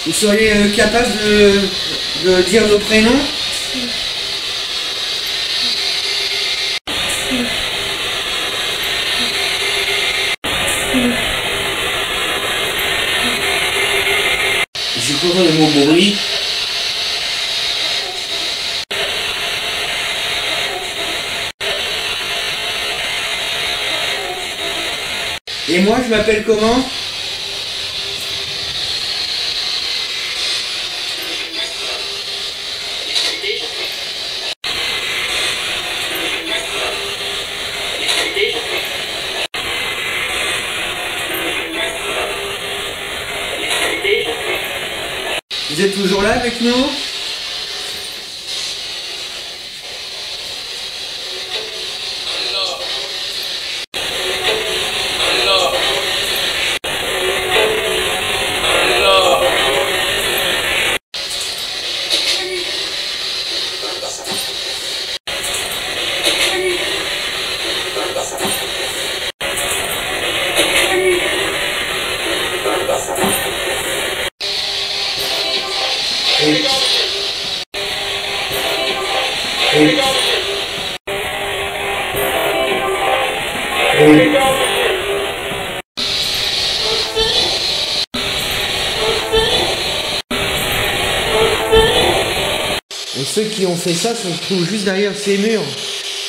Vous seriez capable de dire nos prénoms? J'ai pas le mot bruit. Et moi, je m'appelle comment? Vous êtes toujours là avec nous? Et ceux qui ont fait ça se trouvent juste derrière ces murs.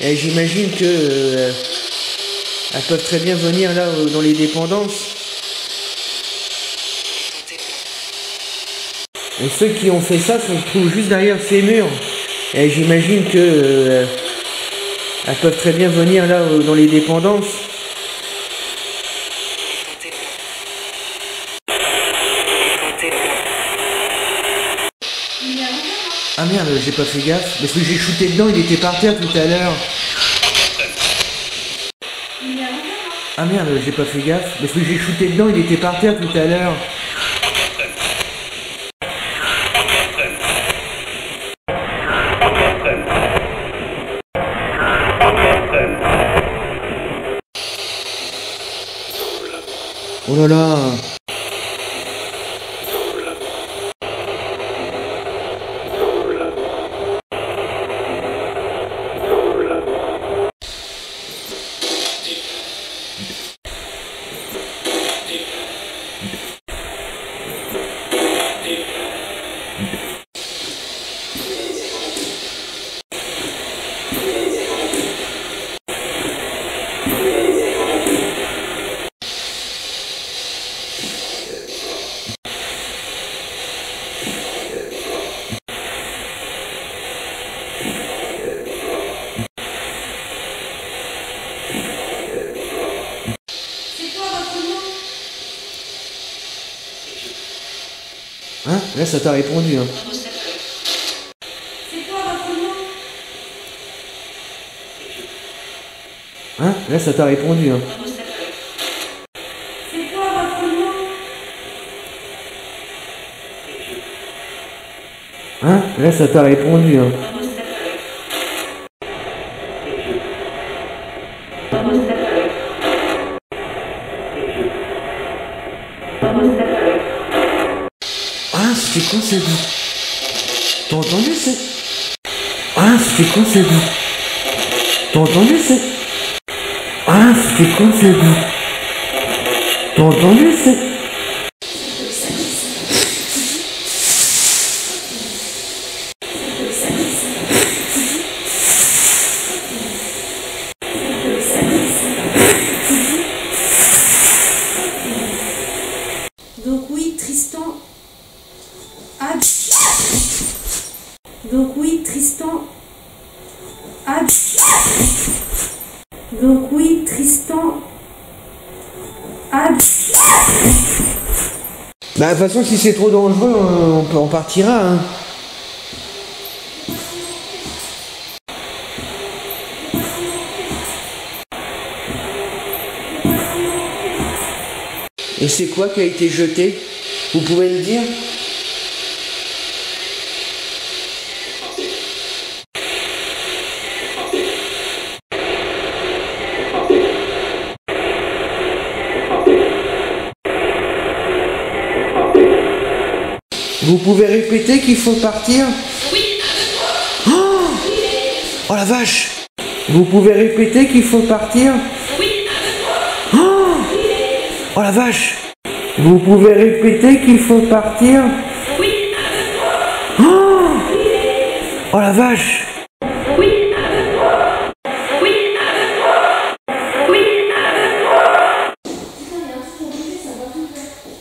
Et j'imagine que elles peuvent très bien venir là dans les dépendances. Et ceux qui ont fait ça se trouvent juste derrière ces murs. Et j'imagine que elles peuvent très bien venir là dans les dépendances. Ah merde, j'ai pas fait gaffe, parce que j'ai shooté dedans, il était par terre tout à l'heure. Ah merde, j'ai pas fait gaffe, parce que j'ai shooté dedans, il était par terre tout à l'heure. Oh là là. Hein? Là, ça t'a répondu, hein. C'est quoi votre nom? Hein? Là, ça t'a répondu, hein. C'est quoi votre nom? Hein? Là, ça t'a répondu, hein. Ah, c'était quoi ça dit? T'as entendu ça? Ah, c'était quoi ça dit? T'as entendu ça? Ah, c'était quoi ça dit? T'as entendu ça? Donc oui, Tristan a... Donc oui, Tristan a... Donc oui, Tristan a... Bah, de toute façon, si c'est trop dangereux, on partira, hein. Et c'est quoi qui a été jeté? Vous pouvez le dire? Vous pouvez répéter qu'il faut partir? Oh, oh la vache! Vous pouvez répéter qu'il faut partir? Oh, oh la vache! Vous pouvez répéter qu'il faut partir? Oh, oh la vache!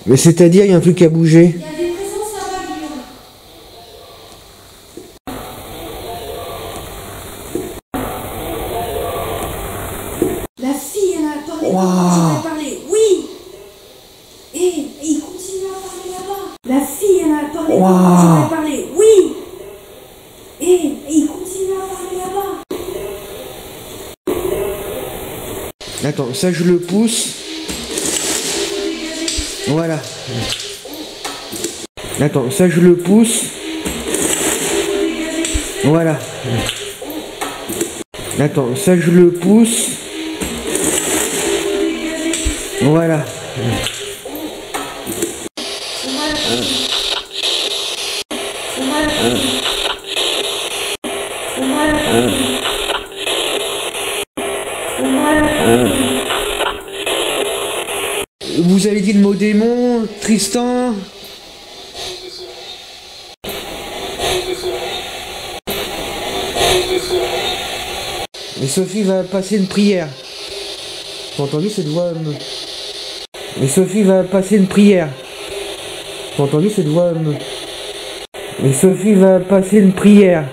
Mais c'est-à-dire, il y a un truc à bouger. Il y a des présences là-bas, Guillaume. La fille, elle a parlé. Wow. Elle a parlé. Oui. Et il continue à parler là-bas. La fille, elle a parlé. Wow. Elle a parlé. Oui. Et il continue à parler là-bas. Attends, ça je le pousse. Voilà. Attends, ça je le pousse. Voilà. Attends, ça je le pousse. Voilà. Vous avez dit le mot démon, Tristan? Mais Sophie va passer une prière. T'as entendu cette voix? Mais Sophie va passer une prière. T'as entendu cette voix? Mais Sophie va passer une prière.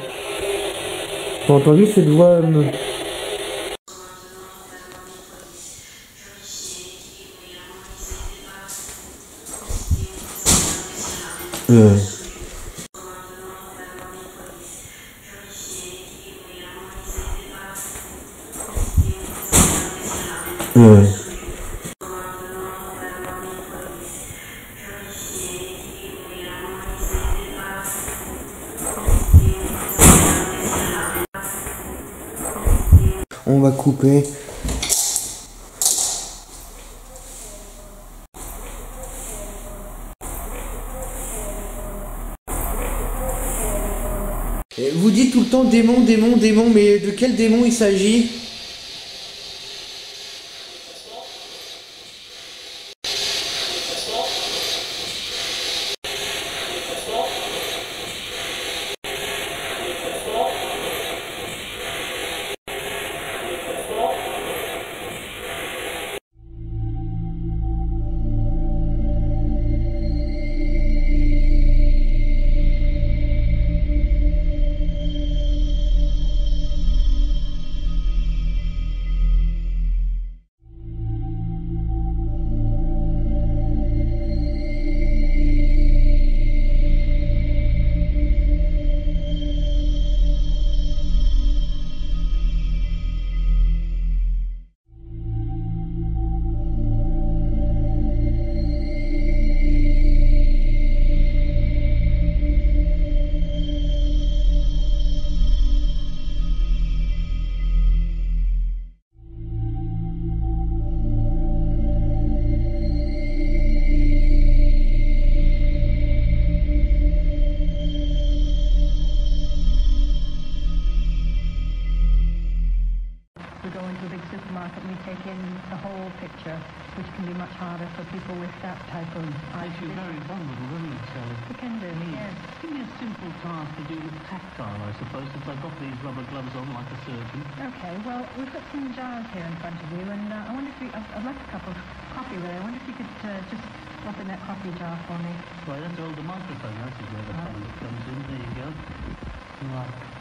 T'as entendu cette voix? On va couper. Et vous dites tout le temps démon, démon, démon, mais de quel démon il s'agit? We go into a big supermarket and we take in the whole picture, which can be much harder for people with that type of eye. Makes you very vulnerable, doesn't it, Sally? It can do, yes. Give me a simple task to do with tactile, I suppose, since I've got these rubber gloves on like a surgeon. Okay, well, we've got some jars here in front of you, and I wonder if you, I've left a cup of coffee there. I wonder if you could just drop in that coffee jar for me. Right, that's all the microphone. That is where the sound comes in. There you go. Right.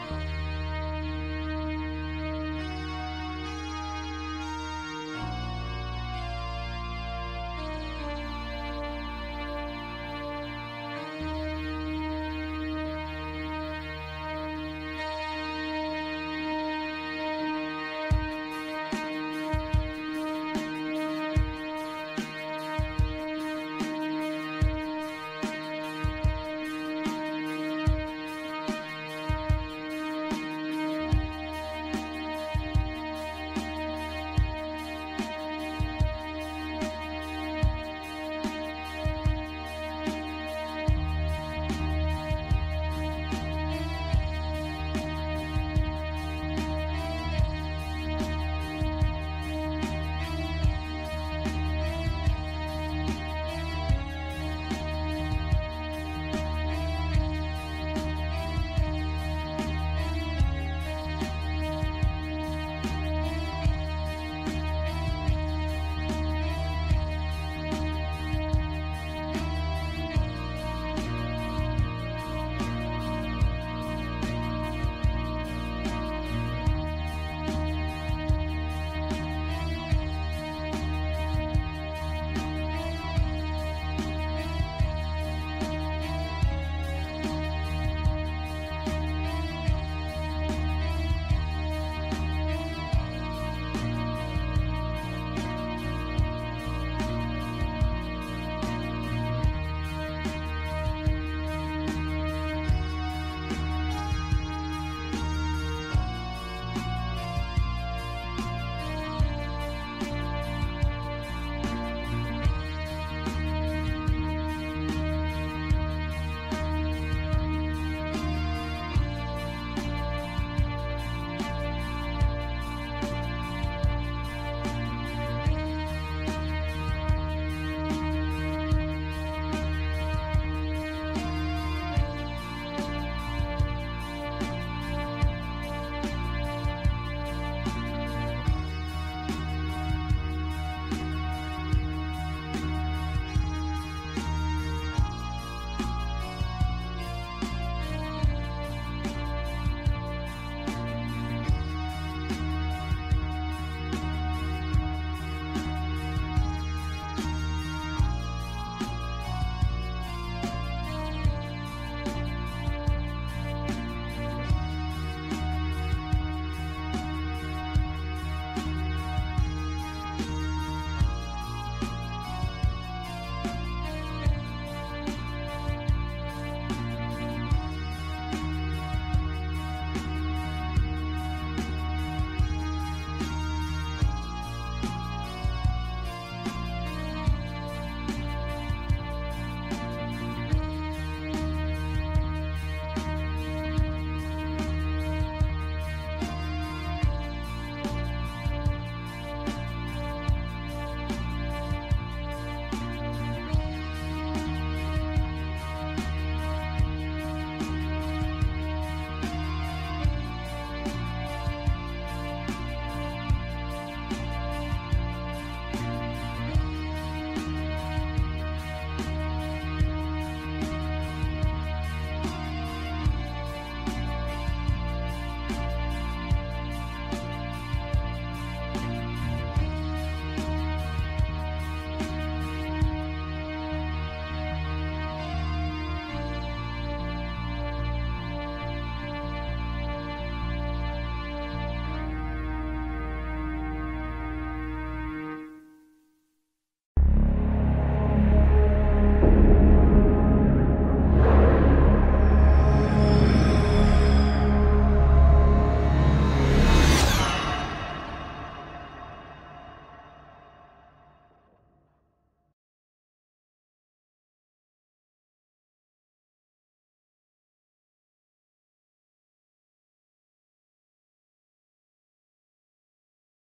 Thank you.